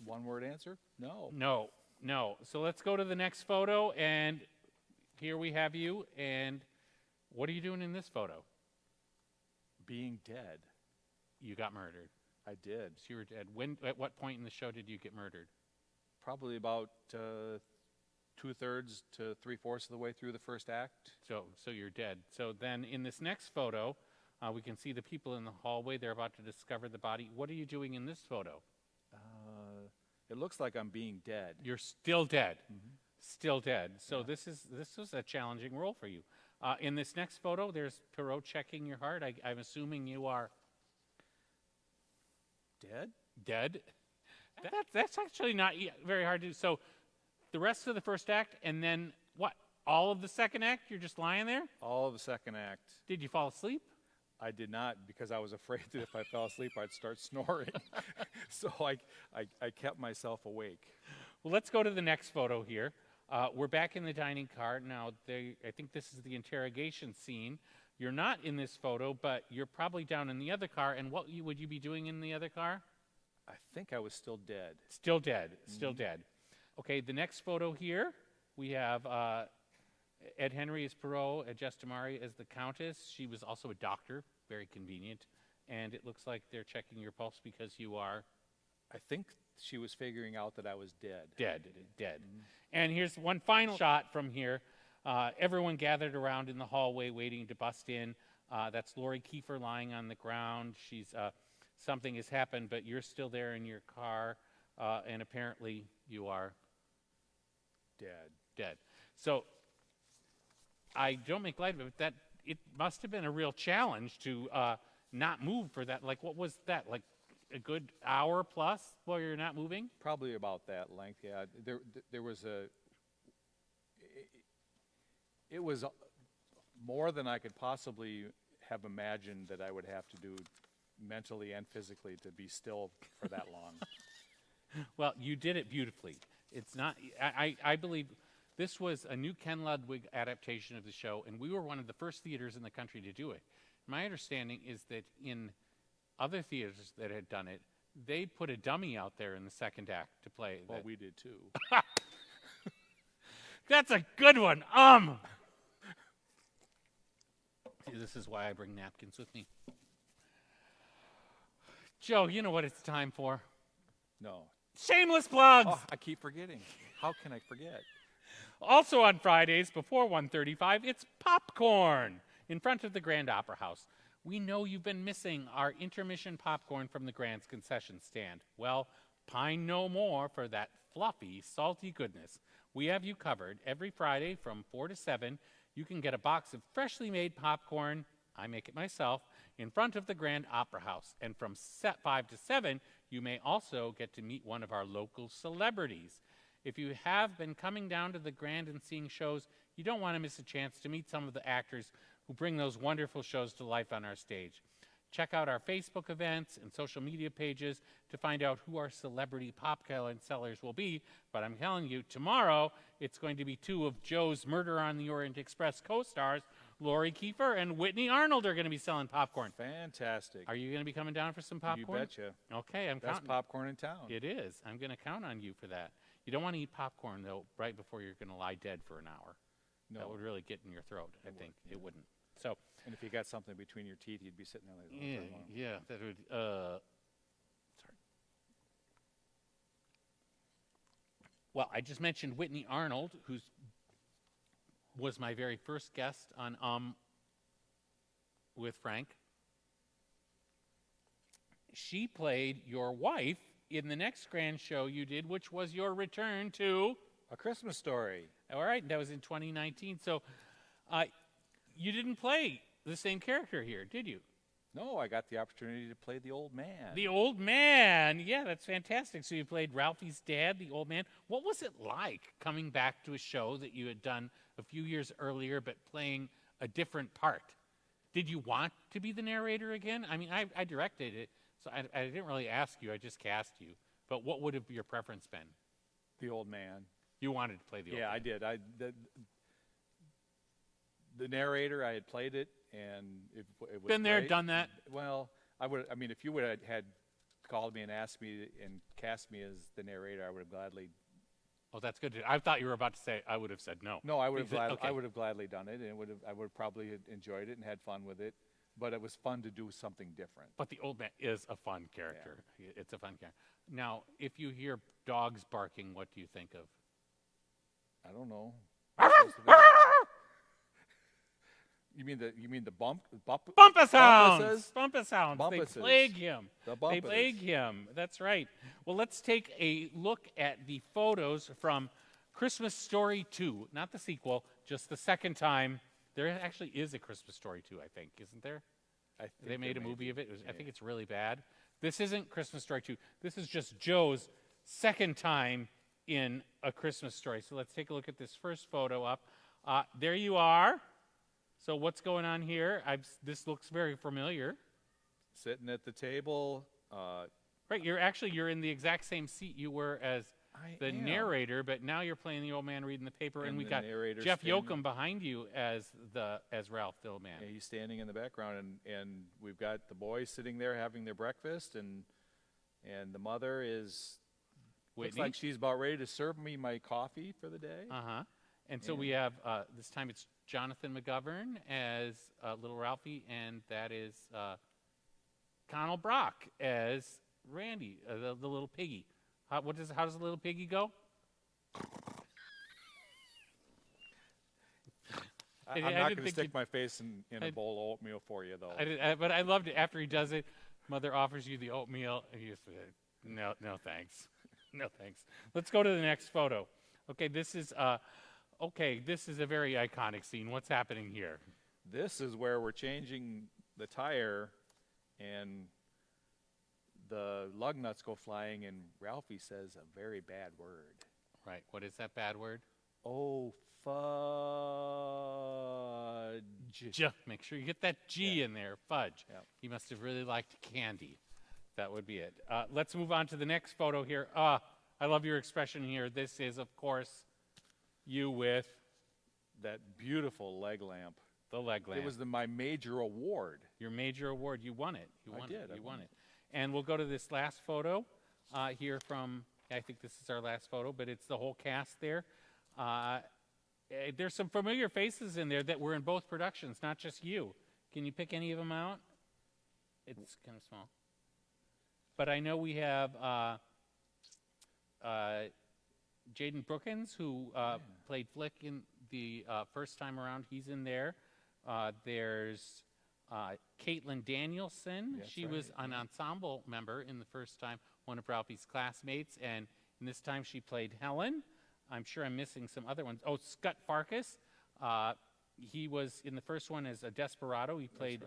One word answer? No. No. So let's go to the next photo, and here we have you. And what are you doing in this photo? Being dead. You got murdered. I did. So you were dead. At what point in the show did you get murdered? Probably about 2/3 to 3/4 of the way through the first act. So you're dead. So then in this next photo, we can see the people in the hallway. They're about to discover the body. What are you doing in this photo? It looks like I'm being dead. You're still dead. Still dead. So this was a challenging role for you. In this next photo, there's Perot checking your heart. I'm assuming you are Dead? dead. That's actually not very hard to do. So the rest of the first act, and then what? All of the second act? You're just lying there? All of the second act. Did you fall asleep? I did not, because I was afraid that if I fell asleep, I'd start snoring. So I kept myself awake. Well, let's go to the next photo here. We're back in the dining car. Now, I think this is the interrogation scene. You're not in this photo, but you're probably down in the other car. And what would you be doing in the other car? I think I was still dead. Still dead. Still dead. Okay, the next photo here, we have Ed Henry as Perot, Jess DeMaria as the Countess. She was also a doctor, very convenient. And it looks like they're checking your pulse because you are I think she was figuring out that I was dead. dead. And here's one final shot from here. Everyone gathered around in the hallway waiting to bust in. That's Lori Kiefer lying on the ground. She's something has happened, but you're still there in your car, and apparently you are dead. So I don't make light of it, but that it must have been a real challenge to not move for that. Like, what was that? Like a good hour plus while you're not moving? Probably about that length, yeah. There was it was more than I could possibly have imagined that I would have to do mentally and physically to be still for that long. Well, you did it beautifully. It's not. I believe this was a new Ken Ludwig adaptation of the show, and we were one of the first theaters in the country to do it. My understanding is that in other theaters that had done it, they put a dummy out there in the second act to play. Well, we did too. That's a good one. See, this is why I bring napkins with me. Joe, you know what it's time for? No. Shameless plugs! Oh, I keep forgetting. How can I forget? Also on Fridays before 1:35, it's popcorn in front of the Grand Opera House. We know you've been missing our intermission popcorn from the Grand's concession stand. Well, Pine no more for that fluffy, salty goodness. We have you covered. Every Friday from 4 to 7, you can get a box of freshly made popcorn, I make it myself, in front of the Grand Opera House. And from 5 to 7, you may also get to meet one of our local celebrities. If you have been coming down to the Grand and seeing shows, you don't want to miss a chance to meet some of the actors who bring those wonderful shows to life on our stage. Check out our Facebook events and social media pages to find out who our celebrity popcorn sellers will be. But I'm telling you, tomorrow it's going to be 2 of Joe's Murder on the Orient Express co-stars, Lori Kiefer and Whitney Arnold, are going to be selling popcorn. Fantastic. Are you going to be coming down for some popcorn? You betcha. Okay, I'm Best counting. popcorn in town. It is. I'm going to count on you for that. You don't want to eat popcorn, though, right before you're going to lie dead for an hour. No. That would really get in your throat, I think. It wouldn't. So, And if you got something between your teeth, you'd be sitting there like, oh, yeah, very long. yeah, that would, sorry. Well, I just mentioned Whitney Arnold, who was my very first guest on with Frank. She played your wife in the next grand show you did, which was your return to A Christmas Story. All right, that was in 2019. So you didn't play the same character here, did you? No, I got the opportunity to play the old man. The old man. Yeah, that's fantastic. So you played Ralphie's dad, the old man. What was it like coming back to a show that you had done a few years earlier, but playing a different part? Did you want to be the narrator again? I mean, I directed it, so I didn't really ask you. I just cast you. But what would have your preference been? The old man. You wanted to play the old man. Yeah, I did. The narrator, I had played it, and it was Been there, great. done that. Well, I mean, if you would have had called me and asked me and cast me as the narrator, I would have gladly. Oh, that's good. I thought you were about to say I would have said no. No, I would have Okay. I would have gladly done it, and I would have probably enjoyed it and had fun with it. But it was fun to do something different. But the old man is a fun character. Yeah. It's a fun character. Now, if you hear dogs barking, what do you think of? I don't know. You mean the Bumpasounds. Bumpasounds. They Bumpuses. plague him. The They Bumpases. plague him. That's right. Well, let's take a look at the photos from Christmas Story 2. Not the sequel, just the second time. There actually is a Christmas Story 2, I think, isn't there? They made a movie of it. I think it's really bad. This isn't Christmas Story 2. This is just Joe's second time in A Christmas Story. So let's take a look at this first photo up. There you are. So what's going on here? This looks very familiar. Sitting at the table. Right, you're in the exact same seat you were as the narrator, but now you're playing the old man reading the paper, and we got Jeff Yoakum behind you as Ralph, the old man. Yeah, he's standing in the background, and we've got the boys sitting there having their breakfast, and the mother is looks Whitney. like she's about ready to serve me my coffee for the day. And so we have this time it's Jonathan McGovern as little Ralphie, and that is Connell Brock as Randy, the little piggy. How does the little piggy go? I'm not going to stick my face in a bowl of oatmeal for you, though. But I loved it. After he does it, Mother offers you the oatmeal, and you say, no thanks. No thanks. Let's go to the next photo. Okay, this is a very iconic scene. What's happening here? This is where we're changing the tire, and the lug nuts go flying, and Ralphie says a very bad word. Right. What is that bad word? Oh, fudge. Make sure you get that G in there. Fudge. Yep. He must have really liked candy. That would be it. Let's move on to the next photo here. I love your expression here. This is, of course, you with That beautiful leg lamp. the leg lamp. It was my major award. Your major award. You won it. You I won did. it. I You won won it. And we'll go to this last photo here from, I think this is our last photo, but it's the whole cast there. There's some familiar faces in there that were in both productions, not just you. Can you pick any of them out? It's kind of small. But I know we have Jaden Brookins, who played Flick in the first time around. He's in there. There's Caitlin Danielson. That's She right, was an ensemble member in the first time. one of Ralphie's classmates, and this time she played Helen. I'm sure I'm missing some other ones. Oh, Scott Farkas. He was in the first one as a desperado. He played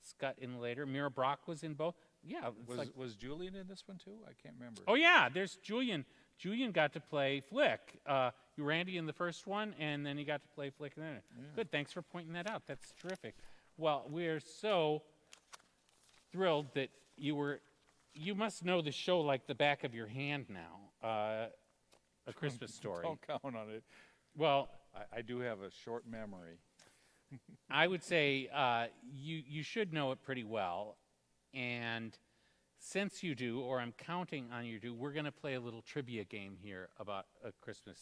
Scott in later. Mira Brock was in both. Yeah. Was Julian in this one too? I can't remember. Oh, yeah, there's Julian. Julian got to play Flick. You were Randy in the first one, and then he got to play Flick in the other. Yeah. Good, thanks for pointing that out. That's terrific. Well, we're so thrilled that you must know the show like the back of your hand now. A Christmas Story. Don't count on it. Well, I do have a short memory. I would say you should know it pretty well. And since you do, or I'm counting on you to, we're going to play a little trivia game here about A Christmas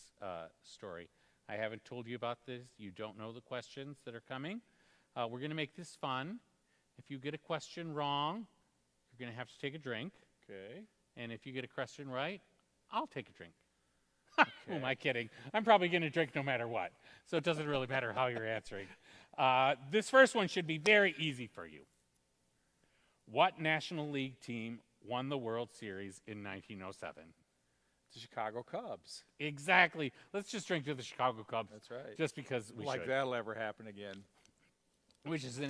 Story. I haven't told you about this. You don't know the questions that are coming. We're going to make this fun. If you get a question wrong, you're going to have to take a drink. Okay. And if you get a question right, I'll take a drink. Who am I kidding? I'm probably going to drink no matter what. So it doesn't really matter how you're answering. This first one should be very easy for you. What National League team won the World Series in 1907? The Chicago Cubs. Exactly. Let's just drink to the Chicago Cubs. That's right. Just because we like should. that'll ever happen again. Which is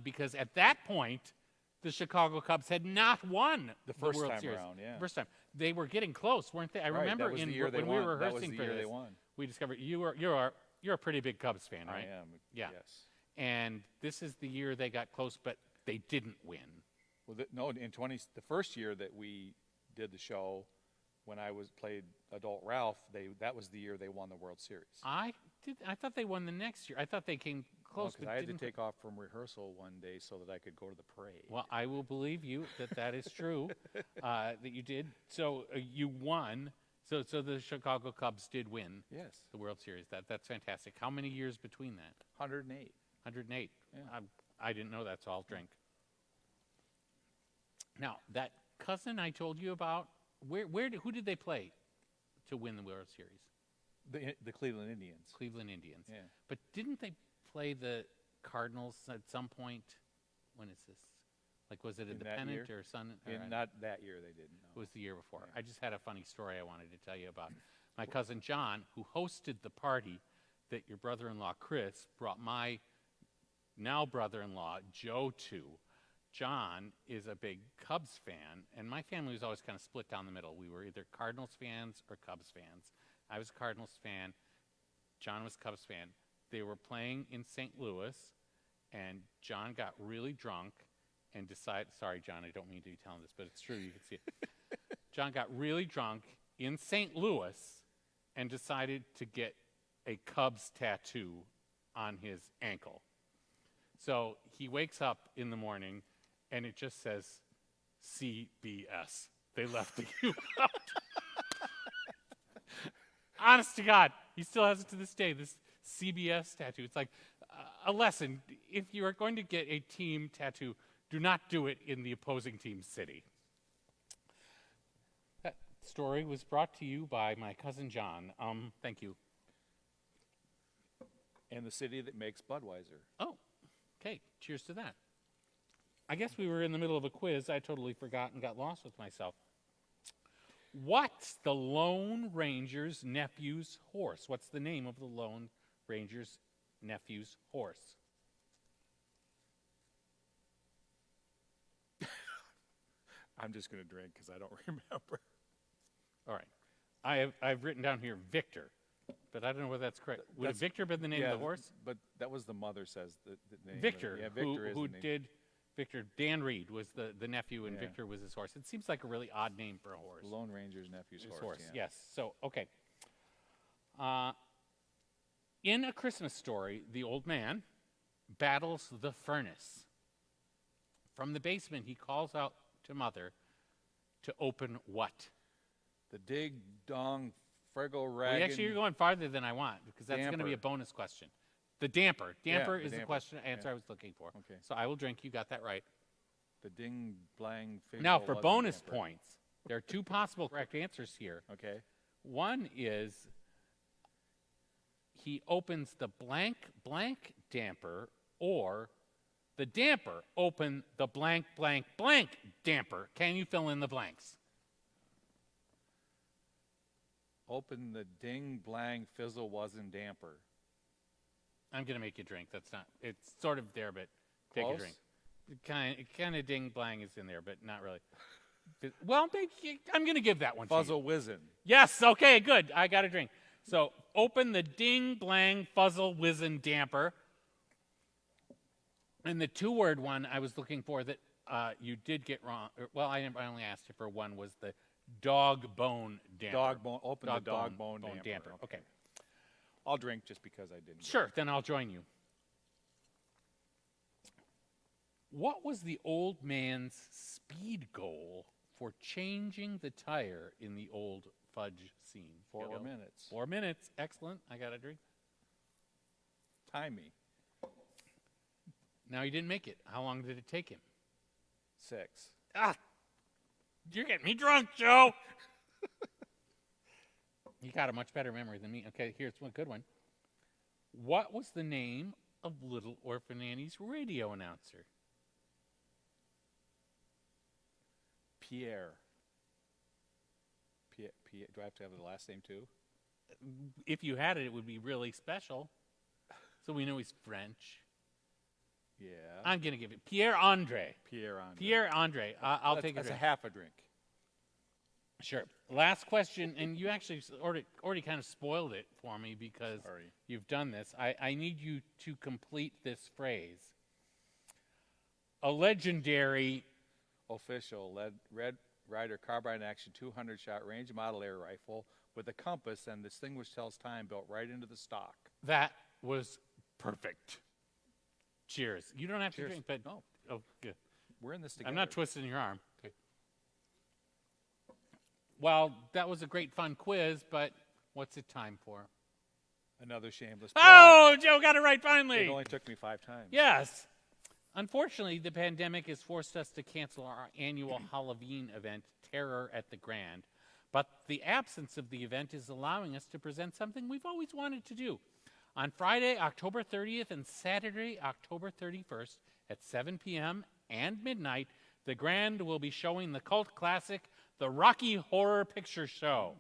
because at that point, the Chicago Cubs had not won the first World time Series. around. Yeah. First time. They were getting close, weren't they? I remember when we were rehearsing for this, we discovered you're a pretty big Cubs fan, right? I am. Yeah. Yes. And this is the year they got close, but they didn't win. Well, the first year that we did the show, when I played Adult Ralph, that was the year they won the World Series. I thought they won the next year. I thought they came close, but I had to take off from rehearsal one day so that I could go to the parade. Well, I will believe you that is true, that you did. So you won. So the Chicago Cubs did win. Yes. The World Series. That's fantastic. How many years between that? 108. 108. Yeah. I didn't know that, so I'll drink. Now, that cousin I told you about, who did they play to win the World Series? The Cleveland Indians. Cleveland Indians. Yeah. But didn't they play the Cardinals at some point? When is this? Like, was it at the Pennant or Sun? Not that year, they didn't. No. It was the year before. Yeah. I just had a funny story I wanted to tell you about. My cousin John, who hosted the party that your brother-in-law Chris brought my now brother-in-law Joe to. John is a big Cubs fan, and my family was always kind of split down the middle. We were either Cardinals fans or Cubs fans. I was a Cardinals fan. John was a Cubs fan. They were playing in St. Louis, and John got really drunk and decided, sorry, John, I don't mean to be telling this, but it's true, you can see it. John got really drunk in St. Louis and decided to get a Cubs tattoo on his ankle. So he wakes up in the morning, and it just says CBS. They left the U out. Honest to God, he still has it to this day, this CBS tattoo. It's like a lesson. If you are going to get a team tattoo, do not do it in the opposing team's city. That story was brought to you by my cousin John. Thank you. And the city that makes Budweiser. Oh, okay. Cheers to that. I guess we were in the middle of a quiz. I totally forgot and got lost with myself. What's the Lone Ranger's nephew's horse? What's the name of the Lone Ranger's nephew's horse? I'm just going to drink because I don't remember. All right. I've written down here Victor, but I don't know whether that's correct. Would Victor been the name of the horse? But that was the mother says the name. Victor, Victor is who the name. did Victor. Dan Reed was the nephew, and Yeah. Victor was his horse. It seems like a really odd name for a horse. The Lone Ranger's nephew's His horse. Yeah. Yes. So, okay. In A Christmas Story, the old man battles the furnace. From the basement, he calls out to Mother to open what? The dig dong friggle Well, rag. actually, you're going farther than I want, because that's going to be a Damper. bonus question. The damper. Damper the is the damper. answer Yeah. I was looking for. Okay. So I will drink. You got that right. The ding blang figgle. Now, for wasn't bonus damper. points, there are two possible correct answers here. Okay. One is he opens the blank damper, or the damper. Open the blank, blank, blank damper. Can you fill in the blanks? Open the ding, blang, fizzle, wasn't damper. I'm going to make you drink. That's not, it's sort of there, but take a Close? drink. Kind of ding, blang is in there, but not really. Well, I'm going to give that one to you. Fuzzle, whizzin'. Yes, okay, good. I got a drink. So open the ding, blang, fuzzle, whizzin' damper. And the two-word one I was looking for that you did get wrong. Well, I only asked you for one, was the dog bone damper. Open the dog bone damper. Okay. I'll drink just because I didn't. Sure, then I'll join you. What was the old man's speed goal for changing the tire in the old fudge scene? 4 minutes. 4 minutes. Excellent. I got a drink. Time me. Now he didn't make it. How long did it take him? 6. Ah, you're getting me drunk, Joe. You got a much better memory than me. Okay, here's one good one. What was the name of Little Orphan Annie's radio announcer? Pierre. Do I have to have the last name too? If you had it, it would be really special. So we know he's French. Yeah. I'm going to give it Pierre Andre. Pierre Andre. Pierre Andre. I'll take a That's drink. a half a drink. Sure. Last question, and you actually already kind of spoiled it for me because Sorry. you've done this. I need you to complete this phrase. A legendary Official Red Ryder carbine action 200-shot range model air rifle with a compass and distinguished tells time built right into the stock. That was perfect. Cheers. You don't have Cheers. to drink, but No. oh, good. We're in this together. I'm not twisting your arm. Okay. Well, that was a great fun quiz, but what's it time for? Another shameless plug. Oh, Joe got it right finally. It only took me 5 times. Yes. Unfortunately, the pandemic has forced us to cancel our annual Halloween event, Terror at the Grand. But the absence of the event is allowing us to present something we've always wanted to do. On Friday, October 30th and Saturday, October 31st at 7 p.m. and midnight, the Grand will be showing the cult classic, The Rocky Horror Picture Show.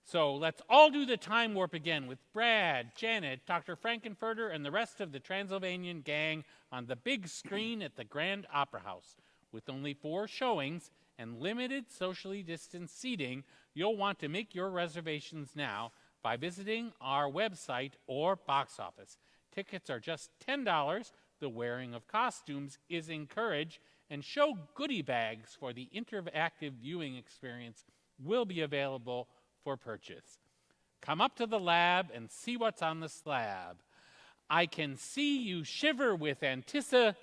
So let's all do the time warp again with Brad, Janet, Dr. Frankenfurter, and the rest of the Transylvanian gang on the big screen at the Grand Opera House. With only 4 showings and limited socially distanced seating, you'll want to make your reservations now by visiting our website or box office. Tickets are just $10. The wearing of costumes is encouraged, and show goodie bags for the interactive viewing experience will be available for purchase. Come up to the lab and see what's on the slab. I can see you shiver with anticipation.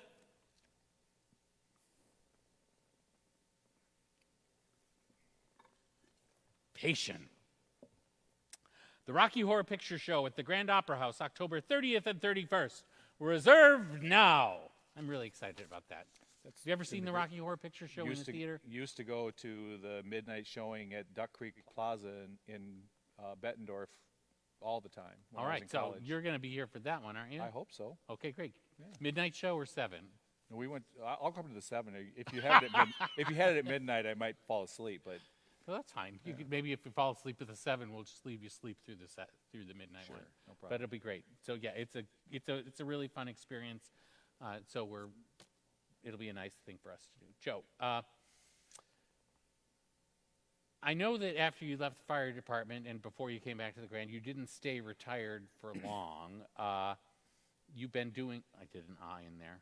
The Rocky Horror Picture Show at the Grand Opera House, October 30th and 31st. Reserved now. I'm really excited about that. Have you ever seen the Rocky Horror Picture Show in the theater? Used to go to the midnight showing at Duck Creek Plaza in Bettendorf all the time. All right, so you're going to be here for that one, aren't you? I hope so. Okay, great. Yeah. Midnight show or 7? We went. I'll come to the 7. If you had it, if you had it at midnight, I might fall asleep. But well, that's fine. You could, maybe if you fall asleep at the 7, we'll just leave you sleep through the midnight one. No problem. But it'll be great. So yeah, it's a really fun experience. So it'll be a nice thing for us to do. Joe, I know that after you left the fire department and before you came back to the Grand, you didn't stay retired for long. You've been doing, I did an I in there.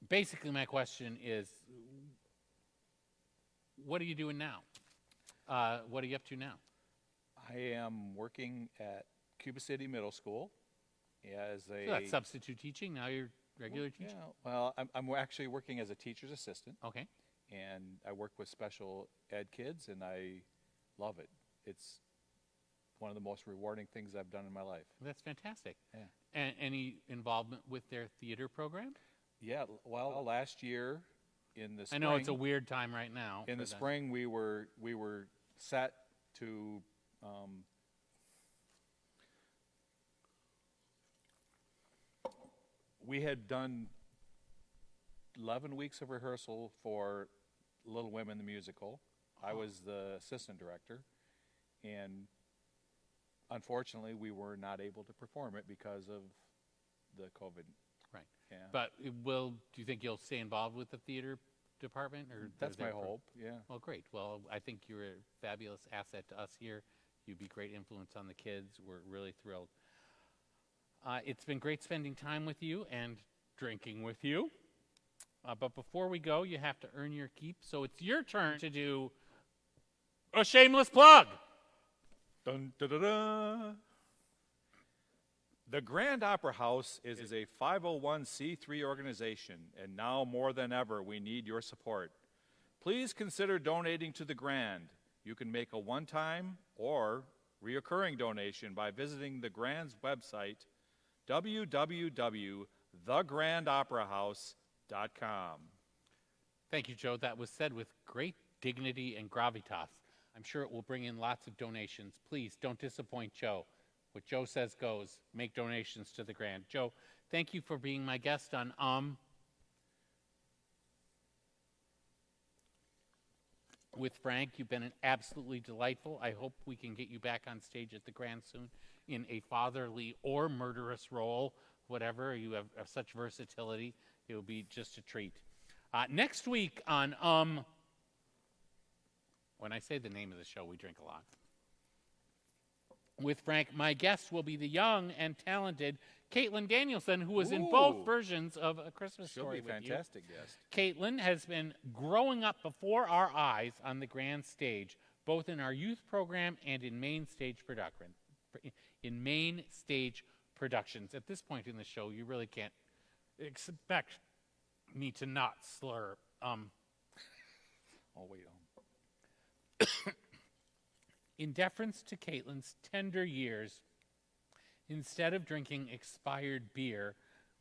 Basically, my question is, what are you doing now? What are you up to now? I am working at Cuba City Middle School as a. So that's substitute teaching. Now you're regular teacher. Yeah. Well, I'm actually working as a teacher's assistant. Okay. And I work with special ed kids, and I love it. It's one of the most rewarding things I've done in my life. That's fantastic. Yeah. And any involvement with their theater program? Yeah. Well, last year in the spring. I know it's a weird time right now. In the spring, we were set to. we had done 11 weeks of rehearsal for Little Women the musical. I was the assistant director, and unfortunately, we were not able to perform it because of the COVID. Right. Yeah. But do you think you'll stay involved with the theater department? Or That's my hope, yeah. Well, great. Well, I think you're a fabulous asset to us here. You'd be great influence on the kids. We're really thrilled. It's been great spending time with you and drinking with you. But before we go, you have to earn your keep. So it's your turn to do a shameless plug. Dun, da, da, da. The Grand Opera House is a 501c3 organization, and now more than ever, we need your support. Please consider donating to the Grand. You can make a one-time or reoccurring donation by visiting the Grand's website, www.thegrandoperahouse.com. Thank you, Joe. That was said with great dignity and gravitas. I'm sure it will bring in lots of donations. Please don't disappoint Joe. What Joe says goes. Make donations to the Grand. Joe, thank you for being my guest on with Frank. You've been absolutely delightful. I hope we can get you back on stage at the Grand soon in a fatherly or murderous role, whatever. You have such versatility. It will be just a treat. Next week on when I say the name of the show, we drink a lot. With Frank, my guest will be the young and talented Caitlin Danielson, who was in both versions of A Christmas Story She'll be a with you. fantastic guest. Caitlin has been growing up before our eyes on the Grand stage, both in our youth program and in main stage productions. At this point in the show, you really can't expect me to not slur. Oh, wait. In deference to Caitlin's tender years, instead of drinking expired beer,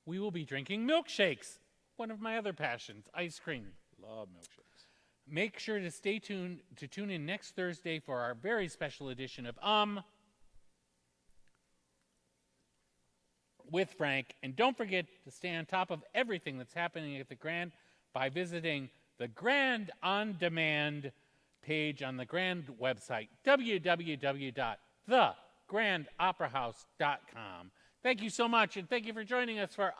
we will be drinking milkshakes, one of my other passions, ice cream. Love milkshakes. Make sure to tune in next Thursday for our very special edition of with Frank. And don't forget to stay on top of everything that's happening at the Grand by visiting the Grand On Demand page on the Grand website, www.thegrandoperahouse.com. Thank you so much, and thank you for joining us for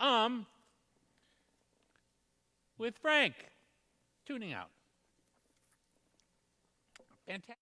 with Frank. Tuning out. Fantastic.